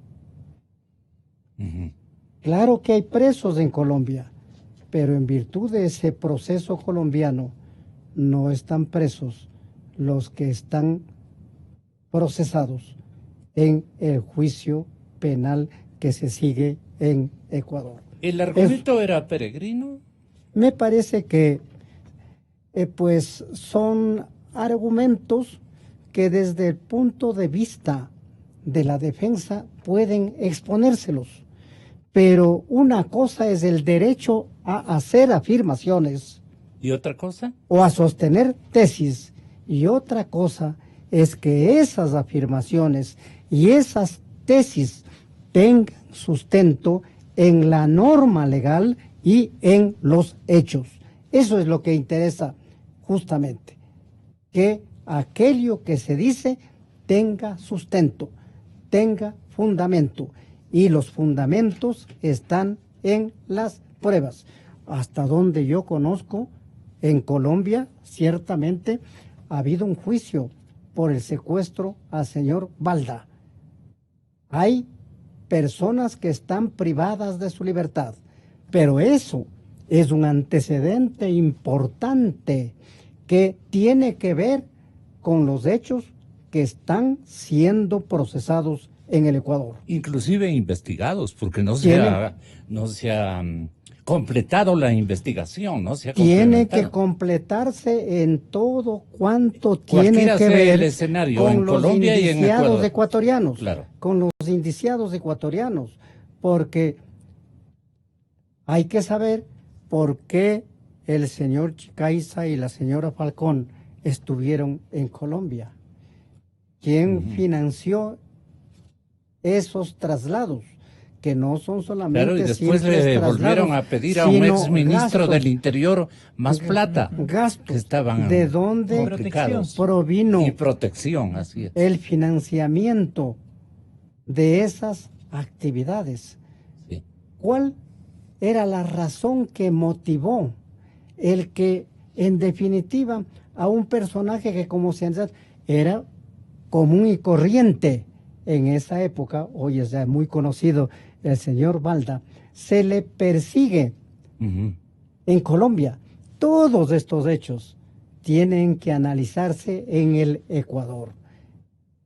Claro que hay presos en Colombia, pero en virtud de ese proceso colombiano no están presos los que están procesados en el juicio penal que se sigue en Ecuador. ¿El argumento era peregrino? Me parece que pues son argumentos que desde el punto de vista de la defensa pueden exponérselos, pero una cosa es el derecho a hacer afirmaciones. ¿Y otra cosa? O a sostener tesis, y otra cosa es que esas afirmaciones y esas tesis tengan sustento en la norma legal y en los hechos. Eso es lo que interesa justamente, que aquello que se dice tenga sustento, tenga fundamento, y los fundamentos están en las pruebas. Hasta donde yo conozco, en Colombia, ciertamente ha habido un juicio por el secuestro al señor Balda. Hay personas que están privadas de su libertad, pero eso es un antecedente importante que tiene que ver con los hechos que están siendo procesados en el Ecuador. Inclusive investigados, porque no se ha completado la investigación, ¿no? Tiene que completarse en todo cuanto tiene que ver el escenario con en los Colombia y en Ecuador. Ecuatorianos, claro. Con los indiciados ecuatorianos, porque hay que saber por qué el señor Chicaiza y la señora Falcón estuvieron en Colombia. ¿Quién financió esos traslados? Que no son solamente... Claro, y después le volvieron a pedir a un ex ministro del Interior más plata. Gastos. Que estaban ¿De dónde provino? Y protección, así es. El financiamiento de esas actividades. Sí. ¿Cuál era la razón que motivó el que, en definitiva, a un personaje que como se era común y corriente en esa época, hoy es ya muy conocido, el señor Balda, se le persigue en Colombia? Todos estos hechos tienen que analizarse en el Ecuador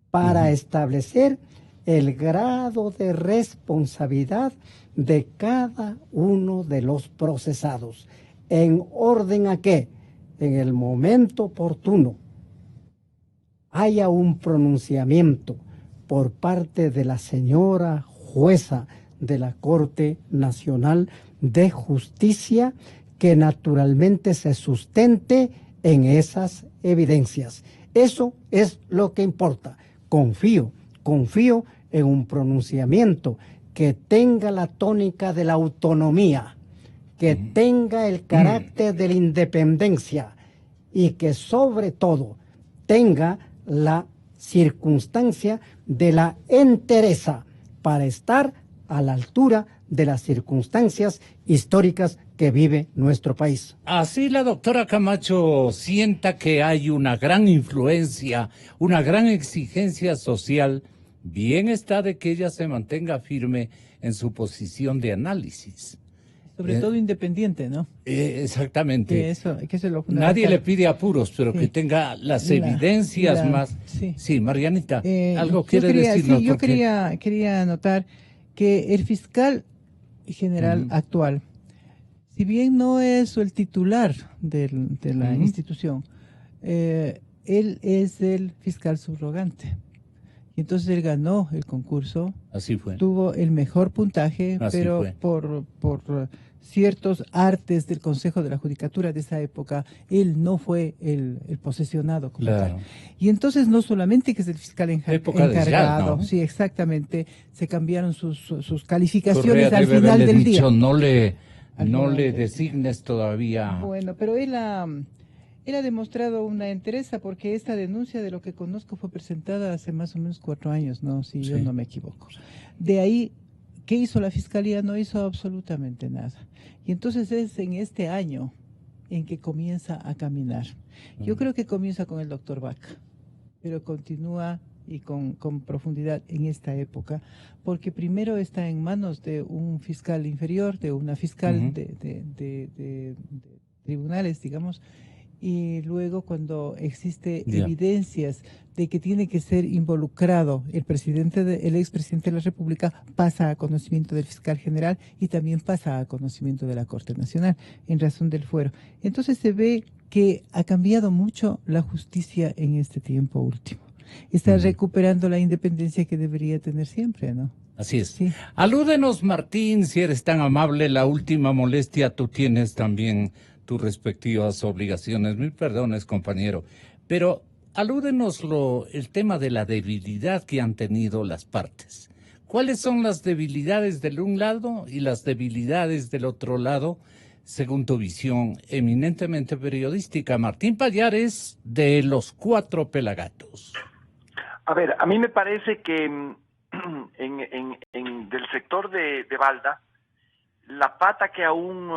para establecer el grado de responsabilidad de cada uno de los procesados, en orden a que, en el momento oportuno, haya un pronunciamiento por parte de la señora jueza de la Corte Nacional de Justicia, que naturalmente se sustente en esas evidencias. Eso es lo que importa. Confío en un pronunciamiento que tenga la tónica de la autonomía, que tenga el carácter de la independencia y que sobre todo tenga la circunstancia de la entereza para estar a la altura de las circunstancias históricas que vive nuestro país. Así la doctora Camacho sienta que hay una gran influencia, una gran exigencia social, bien está de que ella se mantenga firme en su posición de análisis. Sobre todo independiente, ¿no? Exactamente. Que eso es lo fundamental. Nadie le pide apuros, pero que tenga las evidencias más. Sí, Marianita, algo quiere decirnos. Sí, yo quería anotar que el fiscal general actual, si bien no es el titular de la institución, él es el fiscal subrogante. Y entonces él ganó el concurso. Así fue. Tuvo el mejor puntaje, pero por ciertos artes del Consejo de la Judicatura de esa época, él no fue el posesionado como tal. Y entonces no solamente que es el fiscal encargado, ¿no? Sí, exactamente, se cambiaron sus calificaciones Correa al final del día. No le designes todavía. Bueno, pero él ha demostrado una entereza, porque esta denuncia, de lo que conozco, fue presentada hace más o menos 4 años, ¿no? Si yo no me equivoco. De ahí, ¿qué hizo la Fiscalía? No hizo absolutamente nada. Y entonces es en este año en que comienza a caminar. Yo creo que comienza con el doctor Vaca, pero continúa y con profundidad en esta época, porque primero está en manos de un fiscal inferior, de una fiscal de tribunales, digamos, y luego cuando existe evidencias de que tiene que ser involucrado el expresidente de la República, pasa a conocimiento del fiscal general y también pasa a conocimiento de la Corte Nacional en razón del fuero. Entonces se ve que ha cambiado mucho la justicia en este tiempo último. Está recuperando la independencia que debería tener siempre, ¿no? Así es. Sí. Alúdenos, Martín, si eres tan amable, la última molestia, tú tienes también tus respectivas obligaciones. Mil perdones, compañero. Pero alúdenos el tema de la debilidad que han tenido las partes. ¿Cuáles son las debilidades del un lado y las debilidades del otro lado, según tu visión eminentemente periodística? Martín Pallares, de Los Cuatro Pelagatos. A ver, a mí me parece que del sector de Balda, la pata que aún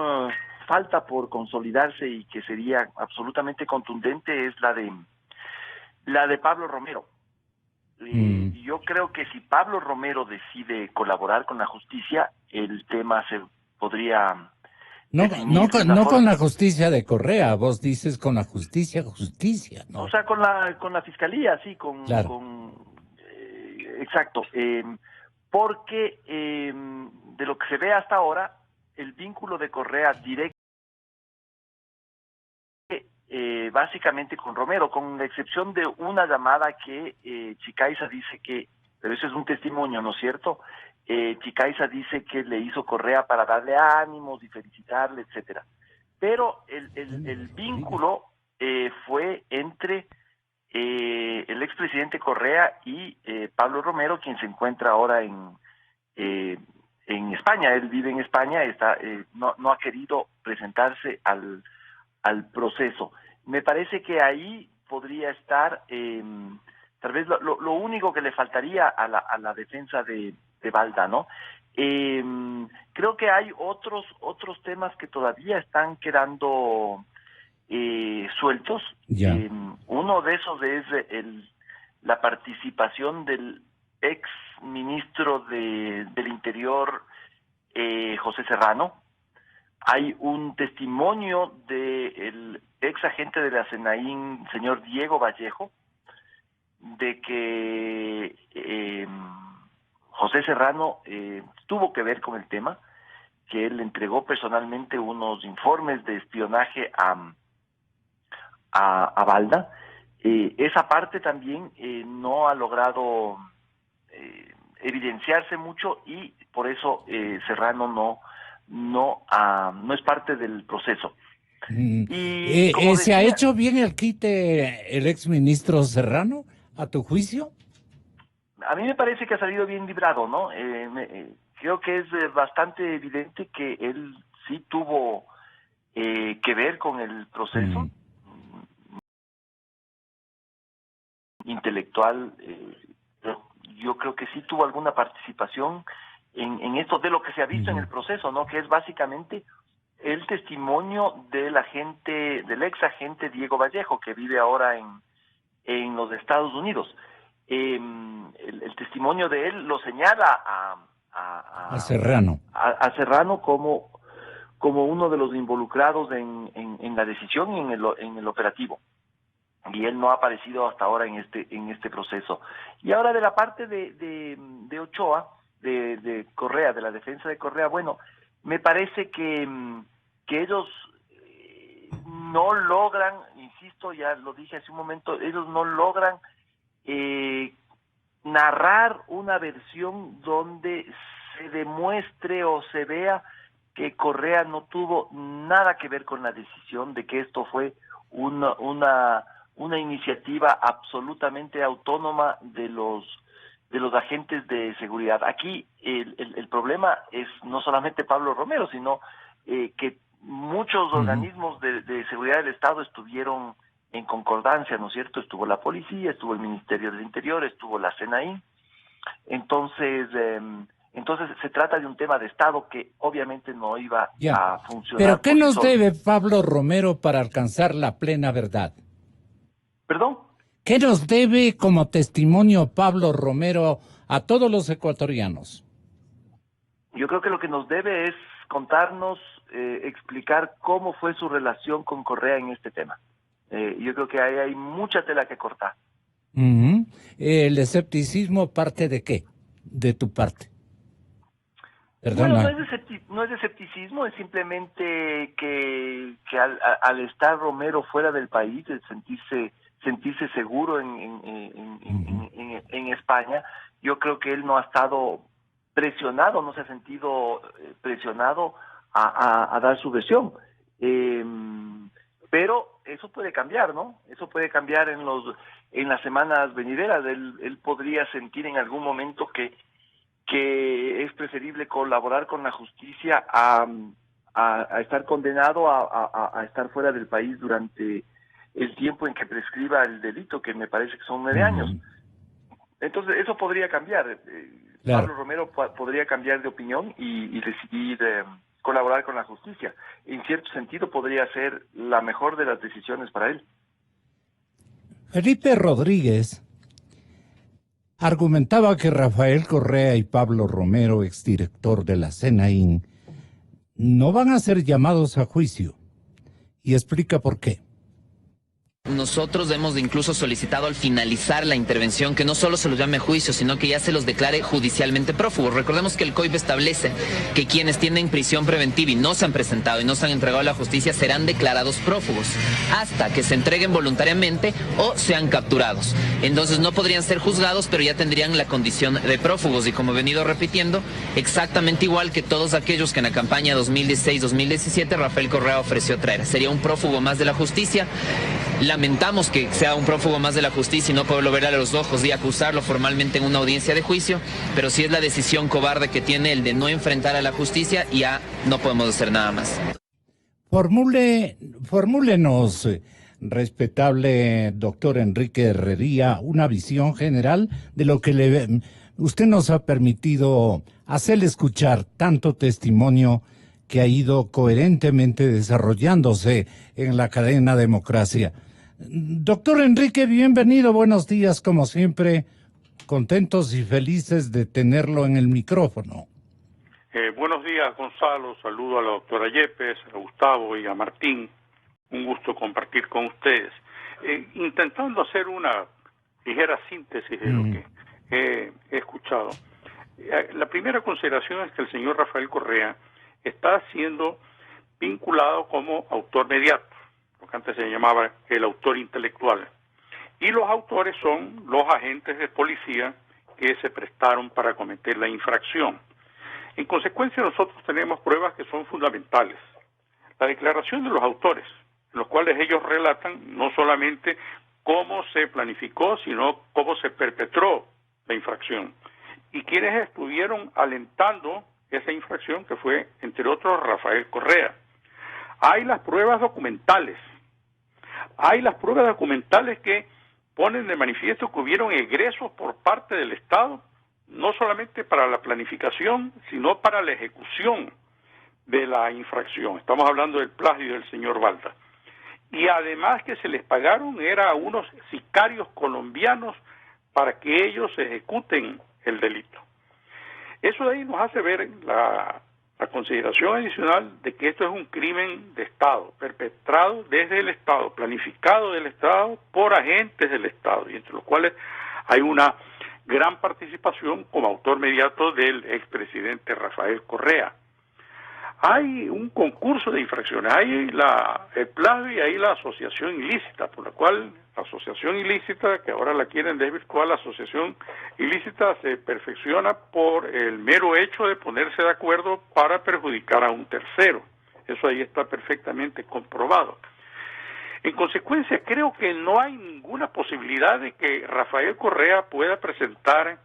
falta por consolidarse y que sería absolutamente contundente es la de Pablo Romero. Yo creo que si Pablo Romero decide colaborar con la justicia, el tema se podría... No con la justicia de Correa, vos dices con la justicia, ¿no? O sea, con la fiscalía, sí, Claro. Exacto. Porque de lo que se ve hasta ahora, el vínculo de Correa directo básicamente con Romero, con la excepción de una llamada que Chicaiza dice que, pero eso es un testimonio, ¿no es cierto? Chicaiza dice que le hizo Correa para darle ánimos y felicitarle, etcétera. Pero el vínculo fue entre el expresidente Correa y Pablo Romero, quien se encuentra ahora en España. Él vive en España, no ha querido presentarse al proceso. Me parece que ahí podría estar tal vez lo único que le faltaría a la defensa de Balda, ¿no? Creo que hay otros temas que todavía están quedando sueltos. Uno de esos es la participación del ex ministro del Interior, José Serrano. Hay un testimonio del ex agente de la SENAÍN, señor Diego Vallejo, de que José Serrano tuvo que ver con el tema, que él entregó personalmente unos informes de espionaje a Balda. Esa parte también no ha logrado evidenciarse mucho y por eso Serrano no es parte del proceso. ¿Se ha hecho bien el quite el exministro Serrano, a tu juicio? A mí me parece que ha salido bien librado, ¿no? Creo que es bastante evidente que él sí tuvo que ver con el proceso intelectual. Yo creo que sí tuvo alguna participación en esto de lo que se ha visto en el proceso, ¿no? Que es básicamente el testimonio del ex agente Diego Vallejo, que vive ahora en los Estados Unidos. El testimonio de él lo señala a Serrano. A Serrano como uno de los involucrados en la decisión y en el operativo. Y él no ha aparecido hasta ahora en este proceso. Y ahora de la parte de Ochoa, de Correa, de la defensa de Correa, bueno, me parece que ellos no logran, insisto, ya lo dije hace un momento, ellos no logran narrar una versión donde se demuestre o se vea que Correa no tuvo nada que ver con la decisión, de que esto fue una iniciativa absolutamente autónoma de los agentes de seguridad. Aquí el problema es no solamente Pablo Romero, sino que muchos organismos de seguridad del Estado estuvieron en concordancia, ¿no es cierto? Estuvo la policía, estuvo el Ministerio del Interior, estuvo la SENAÍN. Entonces se trata de un tema de Estado que obviamente no iba a funcionar. ¿Pero qué nos debe Pablo Romero para alcanzar la plena verdad? ¿Perdón? ¿Qué nos debe como testimonio Pablo Romero a todos los ecuatorianos? Yo creo que lo que nos debe es contarnos, explicar cómo fue su relación con Correa en este tema. Yo creo que ahí hay mucha tela que cortar. ¿El escepticismo parte de qué? De tu parte. Perdona. Bueno, no es de escepticismo, es simplemente que al estar Romero fuera del país, el sentirse seguro en España, yo creo que él no ha estado presionado, no se ha sentido presionado a dar su versión. Pero eso puede cambiar, ¿no? Eso puede cambiar en en las semanas venideras. Él podría sentir en algún momento que es preferible colaborar con la justicia a estar condenado a estar fuera del país durante el tiempo en que prescriba el delito, que me parece que son 9 años. Entonces, eso podría cambiar. Claro. Pablo Romero podría cambiar de opinión y decidir colaborar con la justicia. En cierto sentido, podría ser la mejor de las decisiones para él. Felipe Rodríguez argumentaba que Rafael Correa y Pablo Romero, exdirector de la SENAIN, no van a ser llamados a juicio. Y explica por qué. Nosotros hemos incluso solicitado al finalizar la intervención que no solo se los llame a juicio, sino que ya se los declare judicialmente prófugos. Recordemos que el COIP establece que quienes tienen prisión preventiva y no se han presentado y no se han entregado a la justicia serán declarados prófugos hasta que se entreguen voluntariamente o sean capturados. Entonces no podrían ser juzgados, pero ya tendrían la condición de prófugos. Y como he venido repitiendo, exactamente igual que todos aquellos que en la campaña 2016-2017 Rafael Correa ofreció traer. Sería un prófugo más de la justicia. Lamentamos que sea un prófugo más de la justicia y no poderlo ver a los ojos y acusarlo formalmente en una audiencia de juicio, pero si es la decisión cobarde que tiene el de no enfrentar a la justicia, ya no podemos hacer nada más. Formúlenos, respetable doctor Enrique Herrería, una visión general de lo que usted nos ha permitido hacerle escuchar tanto testimonio que ha ido coherentemente desarrollándose en la cadena Democracia. Doctor Enrique, bienvenido, buenos días, como siempre, contentos y felices de tenerlo en el micrófono. Buenos días, Gonzalo, saludo a la doctora Yepes, a Gustavo y a Martín, un gusto compartir con ustedes. Intentando hacer una ligera síntesis de lo que he escuchado. La primera consideración es que el señor Rafael Correa está siendo vinculado como autor mediato, lo que antes se llamaba el autor intelectual. Y los autores son los agentes de policía que se prestaron para cometer la infracción. En consecuencia, nosotros tenemos pruebas que son fundamentales. La declaración de los autores, en los cuales ellos relatan no solamente cómo se planificó, sino cómo se perpetró la infracción. Y quienes estuvieron alentando esa infracción, que fue, entre otros, Rafael Correa. Hay las pruebas documentales. Hay las pruebas documentales que ponen de manifiesto que hubieron egresos por parte del Estado, no solamente para la planificación, sino para la ejecución de la infracción. Estamos hablando del plagio del señor Balda. Y además que se les pagaron era a unos sicarios colombianos para que ellos ejecuten el delito. Eso de ahí nos hace ver la consideración adicional de que esto es un crimen de Estado, perpetrado desde el Estado, planificado del Estado por agentes del Estado, y entre los cuales hay una gran participación como autor mediato del expresidente Rafael Correa. Hay un concurso de infracciones, hay el plagio y hay la asociación ilícita, por la cual la asociación ilícita, que ahora la quieren desvirtuar, la asociación ilícita se perfecciona por el mero hecho de ponerse de acuerdo para perjudicar a un tercero. Eso ahí está perfectamente comprobado. En consecuencia, creo que no hay ninguna posibilidad de que Rafael Correa pueda presentar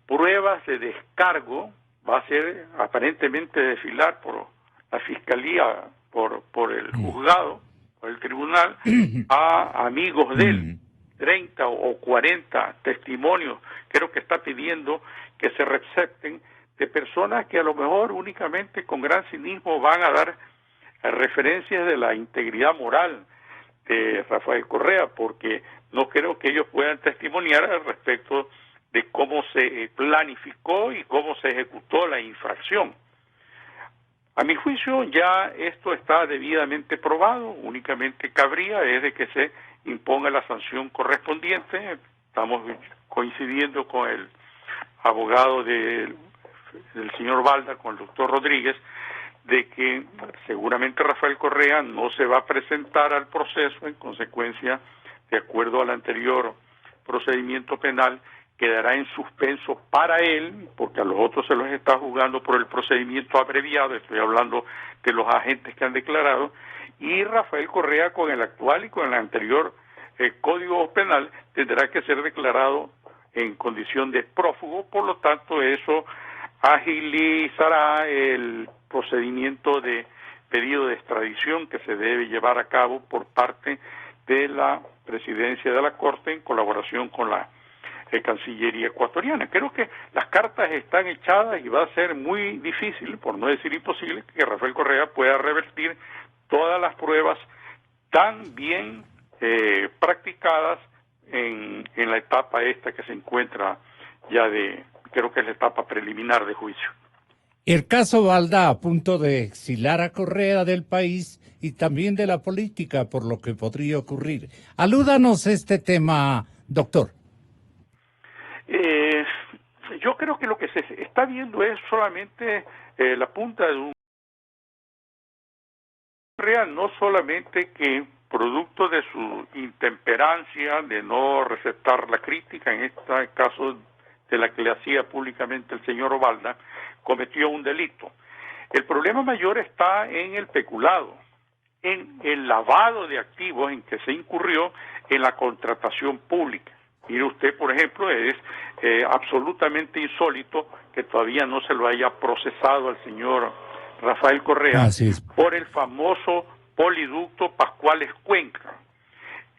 pruebas de descargo. Va a ser aparentemente desfilar por la fiscalía, por el juzgado, por el tribunal, a amigos de él, 30 o 40 testimonios, creo que está pidiendo que se recepten de personas que a lo mejor únicamente con gran cinismo van a dar referencias de la integridad moral de Rafael Correa, porque no creo que ellos puedan testimoniar al respecto de cómo se planificó y cómo se ejecutó la infracción. A mi juicio ya esto está debidamente probado, únicamente cabría es de que se imponga la sanción correspondiente. Estamos coincidiendo con el abogado del señor Balda, con el doctor Rodríguez, de que seguramente Rafael Correa no se va a presentar al proceso, en consecuencia, de acuerdo al anterior procedimiento penal, quedará en suspenso para él, porque a los otros se los está juzgando por el procedimiento abreviado, estoy hablando de los agentes que han declarado, y Rafael Correa con el actual y con el anterior Código Penal, tendrá que ser declarado en condición de prófugo. Por lo tanto, eso agilizará el procedimiento de pedido de extradición que se debe llevar a cabo por parte de la Presidencia de la Corte en colaboración con la Cancillería ecuatoriana. Creo que las cartas están echadas y va a ser muy difícil, por no decir imposible, que Rafael Correa pueda revertir todas las pruebas tan bien practicadas en la etapa esta que se encuentra ya creo que es la etapa preliminar de juicio. El caso Balda a punto de exilar a Correa del país y también de la política por lo que podría ocurrir. Alúdanos este tema, doctor. Yo creo que lo que se está viendo es solamente la punta de un real, no solamente que producto de su intemperancia de no receptar la crítica, en este caso de la que le hacía públicamente el señor Obalda, cometió un delito. El problema mayor está en el peculado, en el lavado de activos en que se incurrió en la contratación pública. Mire usted, por ejemplo, es absolutamente insólito que todavía no se lo haya procesado al señor Rafael Correa por el famoso poliducto Pascuales Cuenca.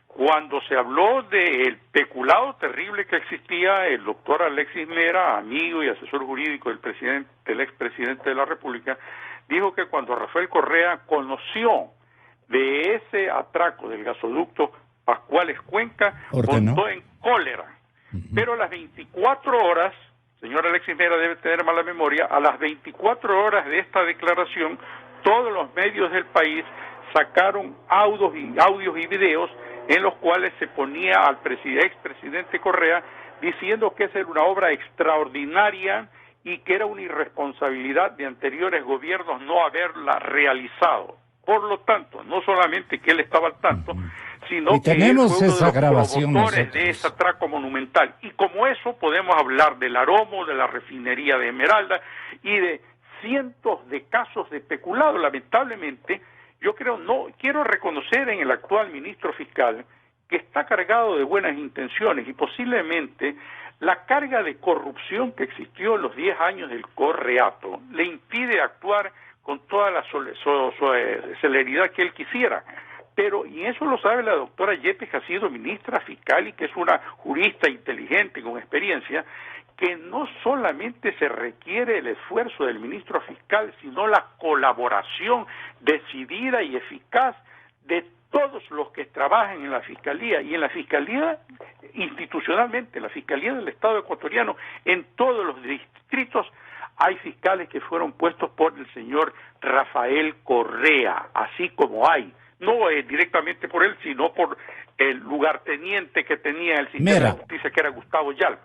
Cuando se habló del peculado terrible que existía, el doctor Alexis Mera, amigo y asesor jurídico del expresidente de la República, dijo que cuando Rafael Correa conoció de ese atraco del gasoducto Pascuales Cuenca, montó en cólera. Pero a las 24 horas, señor Alexis Mera debe tener mala memoria, a las 24 horas de esta declaración, todos los medios del país sacaron audios y videos en los cuales se ponía al expresidente Correa diciendo que esa era una obra extraordinaria y que era una irresponsabilidad de anteriores gobiernos no haberla realizado. Por lo tanto, no solamente que él estaba al tanto, sino que él fue uno de los promotores de ese atraco monumental. Y como eso podemos hablar del Aromo, de la refinería de Esmeralda y de cientos de casos de peculado. Lamentablemente, yo quiero reconocer en el actual ministro fiscal que está cargado de buenas intenciones y posiblemente la carga de corrupción que existió en los 10 años del Correato le impide actuar con toda la celeridad que él quisiera. Pero, y eso lo sabe la doctora Yepes, que ha sido ministra fiscal y que es una jurista inteligente con experiencia, que no solamente se requiere el esfuerzo del ministro fiscal, sino la colaboración decidida y eficaz de todos los que trabajan en la Fiscalía, y en la Fiscalía institucionalmente, en la Fiscalía del Estado ecuatoriano, en todos los distritos hay fiscales que fueron puestos por el señor Rafael Correa, así como hay, no directamente por él, sino por el lugarteniente que tenía el sistema de justicia, que era Gustavo Yal.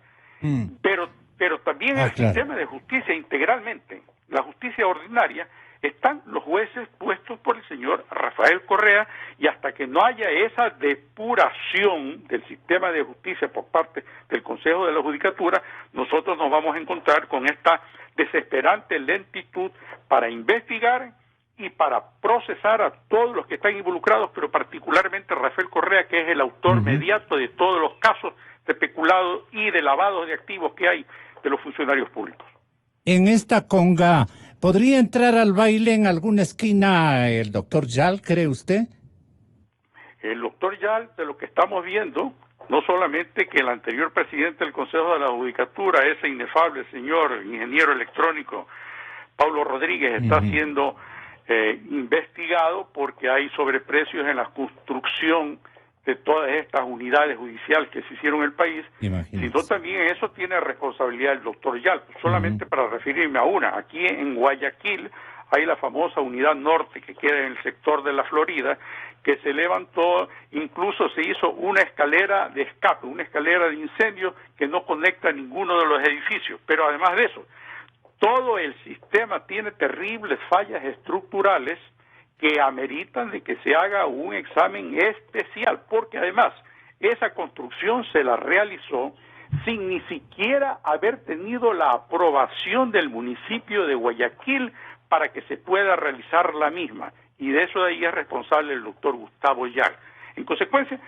Pero también el sistema de justicia integralmente, la justicia ordinaria, están los jueces puestos por el señor Rafael Correa, y hasta que no haya esa depuración del sistema de justicia por parte del Consejo de la Judicatura, nosotros nos vamos a encontrar con esta desesperante lentitud para investigar y para procesar a todos los que están involucrados, pero particularmente Rafael Correa, que es el autor mediato de todos los casos de peculado y de lavado de activos que hay de los funcionarios públicos. En esta conga, ¿podría entrar al baile en alguna esquina el doctor Yal, cree usted? El doctor Yal, de lo que estamos viendo, no solamente que el anterior presidente del Consejo de la Judicatura, ese inefable señor ingeniero electrónico Pablo Rodríguez, está siendo investigado porque hay sobreprecios en la construcción de todas estas unidades judiciales que se hicieron en el país, sino también en eso tiene responsabilidad el doctor Yal. Solamente para referirme a una, aquí en Guayaquil hay la famosa unidad norte que queda en el sector de la Florida, que se levantó, incluso se hizo una escalera de escape, una escalera de incendio que no conecta a ninguno de los edificios. Pero además de eso, todo el sistema tiene terribles fallas estructurales que ameritan de que se haga un examen especial, porque además esa construcción se la realizó sin ni siquiera haber tenido la aprobación del municipio de Guayaquil para que se pueda realizar la misma, y de eso de ahí es responsable el doctor Gustavo Yal. En consecuencia,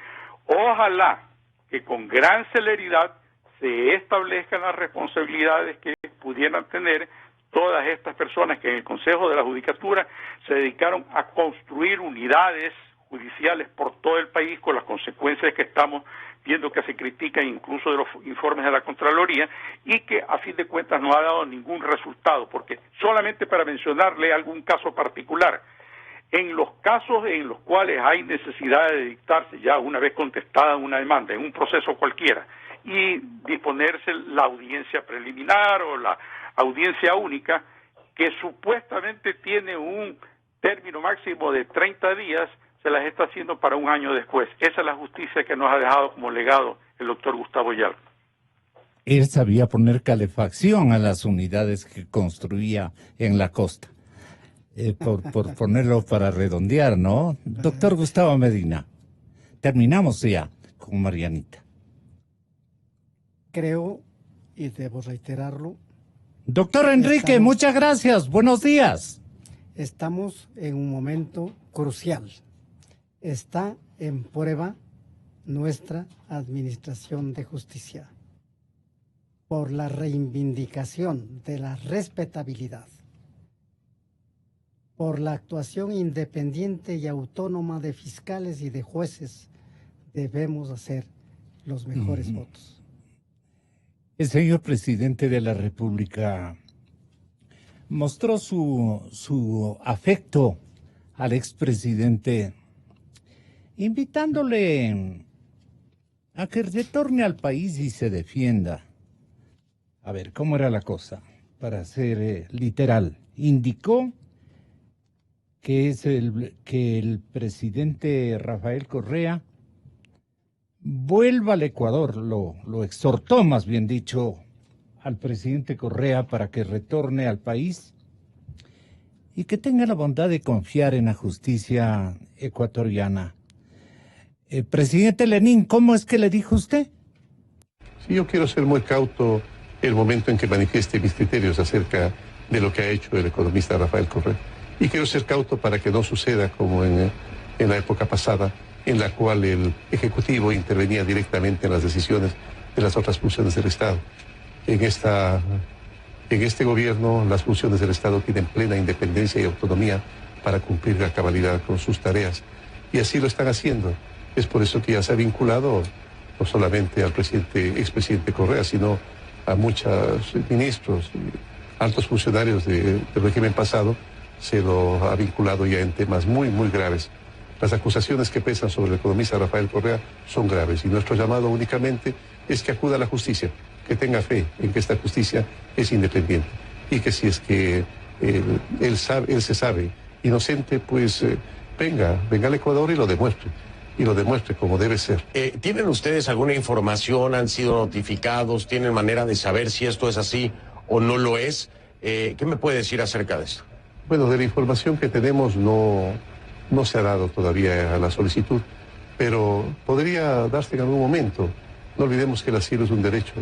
Ojalá que con gran celeridad se establezcan las responsabilidades que pudieran tener todas estas personas que en el Consejo de la Judicatura se dedicaron a construir unidades judiciales por todo el país, con las consecuencias que estamos viendo que se critican incluso de los informes de la Contraloría, y que a fin de cuentas no ha dado ningún resultado, porque solamente para mencionarle algún caso particular, en los casos en los cuales hay necesidad de dictarse ya una vez contestada una demanda en un proceso cualquiera y disponerse la audiencia preliminar o la audiencia única, que supuestamente tiene un término máximo de 30 días, se las está haciendo para un año después. Esa es la justicia que nos ha dejado como legado el doctor Gustavo Ayala. Él sabía poner calefacción a las unidades que construía en la costa. Por ponerlo para redondear, ¿no? Doctor Gustavo Medina, terminamos ya con Marianita. Creo, y debo reiterarlo. Doctor Enrique, muchas gracias. Buenos días. Estamos en un momento crucial. Está en prueba nuestra administración de justicia por la reivindicación de la respetabilidad, por la actuación independiente y autónoma de fiscales y de jueces. Debemos hacer los mejores votos. El señor presidente de la República mostró su afecto al expresidente, invitándole a que retorne al país y se defienda. A ver, ¿cómo era la cosa? Para ser literal, indicó que el presidente Rafael Correa vuelva al Ecuador, lo exhortó más bien dicho al presidente Correa para que retorne al país y que tenga la bondad de confiar en la justicia ecuatoriana. Presidente Lenín, ¿cómo es que le dijo usted? Sí, yo quiero ser muy cauto el momento en que manifieste mis criterios acerca de lo que ha hecho el economista Rafael Correa. Y quiero ser cauto para que no suceda como en la época pasada, en la cual el Ejecutivo intervenía directamente en las decisiones de las otras funciones del Estado. En este gobierno, las funciones del Estado tienen plena independencia y autonomía para cumplir a cabalidad con sus tareas. Y así lo están haciendo. Es por eso que ya se ha vinculado no solamente al expresidente Correa, sino a muchos ministros, altos funcionarios del régimen pasado, se lo ha vinculado ya en temas muy, muy graves. Las acusaciones que pesan sobre el economista Rafael Correa son graves y nuestro llamado únicamente es que acuda a la justicia, que tenga fe en que esta justicia es independiente y que si es que él se sabe inocente, pues venga al Ecuador y lo demuestre como debe ser. ¿Tienen ustedes alguna información? ¿Han sido notificados? ¿Tienen manera de saber si esto es así o no lo es? ¿Qué me puede decir acerca de esto? Bueno, de la información que tenemos no se ha dado todavía a la solicitud, pero podría darse en algún momento. No olvidemos que el asilo es un derecho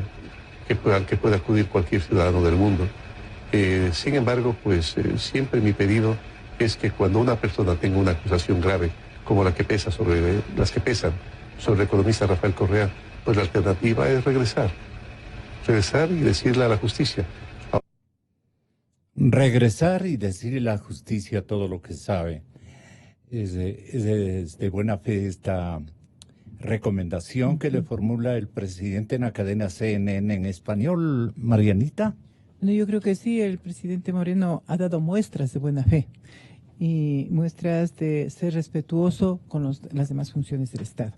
al que puede acudir cualquier ciudadano del mundo. Sin embargo, pues siempre mi pedido es que cuando una persona tenga una acusación grave, como las que pesan sobre el economista Rafael Correa, pues la alternativa es regresar y decirle a la justicia. Regresar y decirle a la justicia todo lo que sabe. Es de buena fe esta recomendación que le formula el presidente en la cadena CNN en español, Marianita. No, yo creo que sí, el presidente Moreno ha dado muestras de buena fe y muestras de ser respetuoso con las demás funciones del Estado.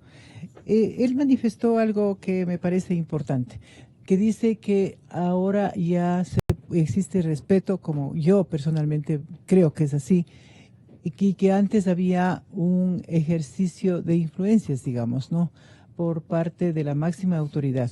Él manifestó algo que me parece importante, que dice que ahora ya existe respeto, como yo personalmente creo que es así, y que antes había un ejercicio de influencias, digamos, ¿no?, por parte de la máxima autoridad.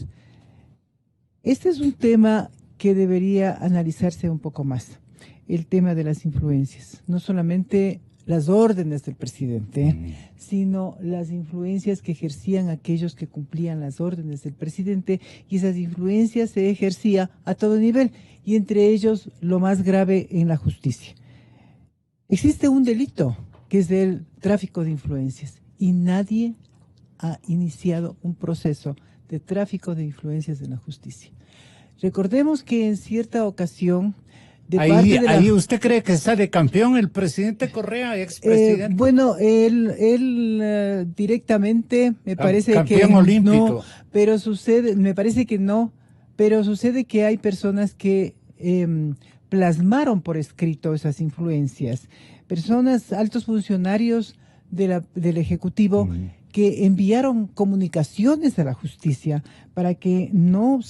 Este es un tema que debería analizarse un poco más, el tema de las influencias, no solamente las órdenes del presidente, sino las influencias que ejercían aquellos que cumplían las órdenes del presidente, y esas influencias se ejercía a todo nivel, y entre ellos lo más grave en la justicia. Existe un delito que es el tráfico de influencias y nadie ha iniciado un proceso de tráfico de influencias en la justicia. Recordemos que en cierta ocasión, ahí ¿usted cree que sale campeón el presidente Correa, expresidente? Bueno, él directamente me parece campeón que olímpico. No, pero me parece que no, pero sucede que hay personas que plasmaron por escrito esas influencias, personas, altos funcionarios del Ejecutivo que enviaron comunicaciones a la justicia para que no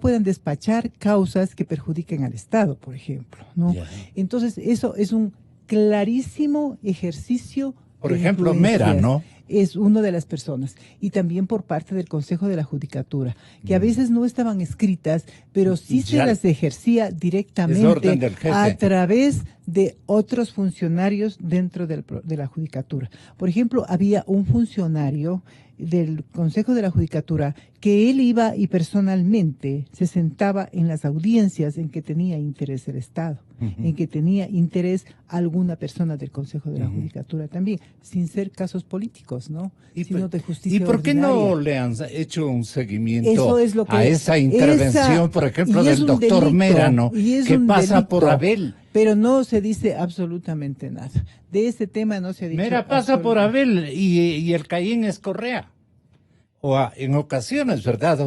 puedan despachar causas que perjudiquen al Estado, por ejemplo, ¿no? Yeah. Entonces, eso es un clarísimo ejercicio. Por ejemplo, Mera, ¿no? Es una de las personas. Y también por parte del Consejo de la Judicatura, que a veces no estaban escritas, pero sí se las ejercía directamente a través de otros funcionarios dentro de la Judicatura. Por ejemplo, había un funcionario del Consejo de la Judicatura que él iba y personalmente se sentaba en las audiencias en que tenía interés el Estado, en que tenía interés alguna persona del Consejo de la Judicatura también, sin ser casos políticos, ¿no? Sino de justicia. ¿Y por qué no le han hecho un seguimiento a esa intervención, por ejemplo, del doctor Mera, ¿no? Que pasa por Abel? Pero no se dice absolutamente nada. De ese tema no se ha dicho. Mera pasa por Abel y el Caín es Correa. O en ocasiones, ¿verdad,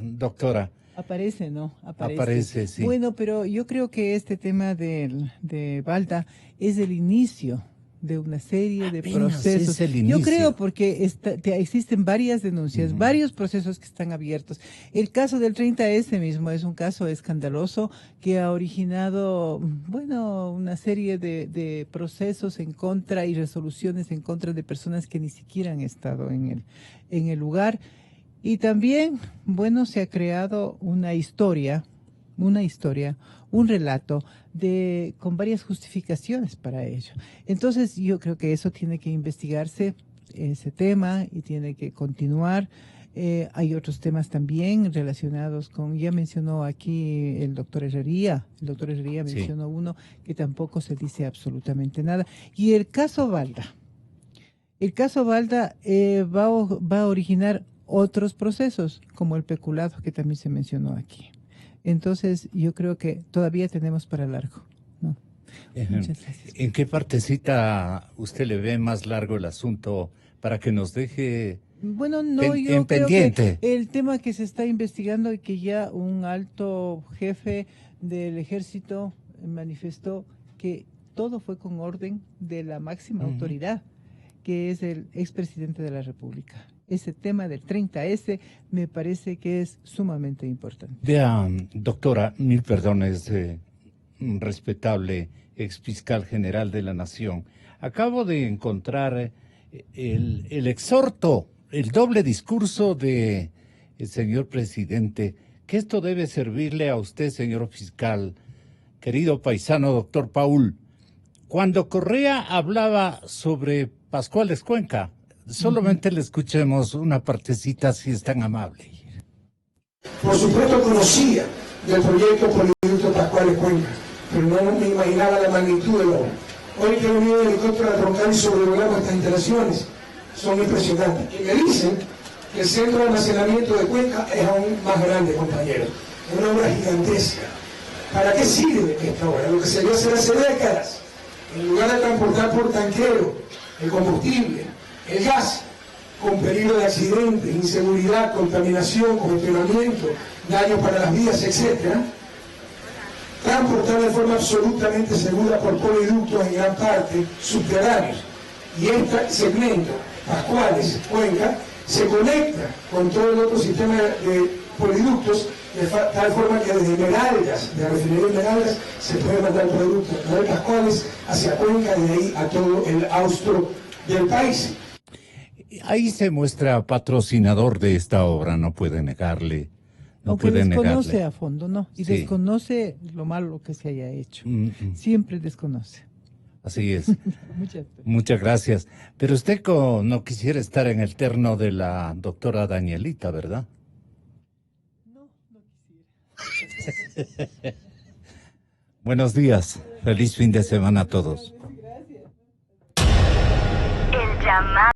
doctora? Aparece, ¿no? Aparece, sí. Bueno, pero yo creo que este tema de Balda es el inicio de una serie de procesos. Es el inicio. Yo creo porque existen varias denuncias, varios procesos que están abiertos. El caso del 30S mismo es un caso escandaloso que ha originado, bueno, una serie de procesos en contra y resoluciones en contra de personas que ni siquiera han estado en el lugar. Y también, bueno, se ha creado una historia, un relato con varias justificaciones para ello. Entonces, yo creo que eso tiene que investigarse, ese tema, y tiene que continuar. Hay otros temas también relacionados con, ya mencionó aquí el doctor Herrería. El doctor Herrería mencionó uno que tampoco se dice absolutamente nada. Y el caso Balda. El caso Balda va a originar otros procesos, como el peculado que también se mencionó aquí. Entonces, yo creo que todavía tenemos para largo, ¿no? Muchas gracias. ¿En qué partecita usted le ve más largo el asunto para que nos deje yo creo que el tema que se está investigando y que ya un alto jefe del ejército manifestó que todo fue con orden de la máxima autoridad, que es el expresidente de la República. Ese tema del 30S me parece que es sumamente importante. Vean, doctora, mil perdones, respetable exfiscal general de la Nación. Acabo de encontrar el exhorto, el doble discurso del señor presidente, que esto debe servirle a usted, señor fiscal, querido paisano doctor Paul. Cuando Correa hablaba sobre Pascuales Cuenca, solamente le escuchemos una partecita, si es tan amable. Por supuesto conocía del proyecto Poliducto Pascuales Cuenca, pero no me imaginaba la magnitud del obra. Hoy que he venido en helicóptero a Troncal y sobrevolamos estas instalaciones, son impresionantes. Y me dicen que el centro de almacenamiento de Cuenca es aún más grande, compañeros. Es una obra gigantesca. ¿Para qué sirve esta obra? Lo que se debió hacer hace décadas. En lugar de transportar por tanquero el combustible, el gas, con peligro de accidentes, inseguridad, contaminación, congestionamiento, daños para las vías, etc., transportar de forma absolutamente segura por poliductos en gran parte subterráneos. Y este segmento, Pascuales, Cuenca, se conecta con todo el otro sistema de poliductos de tal forma que desde Esmeraldas, de la refinería Esmeraldas, se puede mandar productos de Pascuales hacia Cuenca y de ahí a todo el austro del país. Ahí se muestra patrocinador de esta obra, no puede negarle. Aunque desconoce a fondo, ¿no? Y desconoce lo malo que se haya hecho. Siempre desconoce. Así es. Muchas gracias. Pero usted no quisiera estar en el terno de la doctora Danielita, ¿verdad? No quisiera. Buenos días. Feliz fin de semana a todos.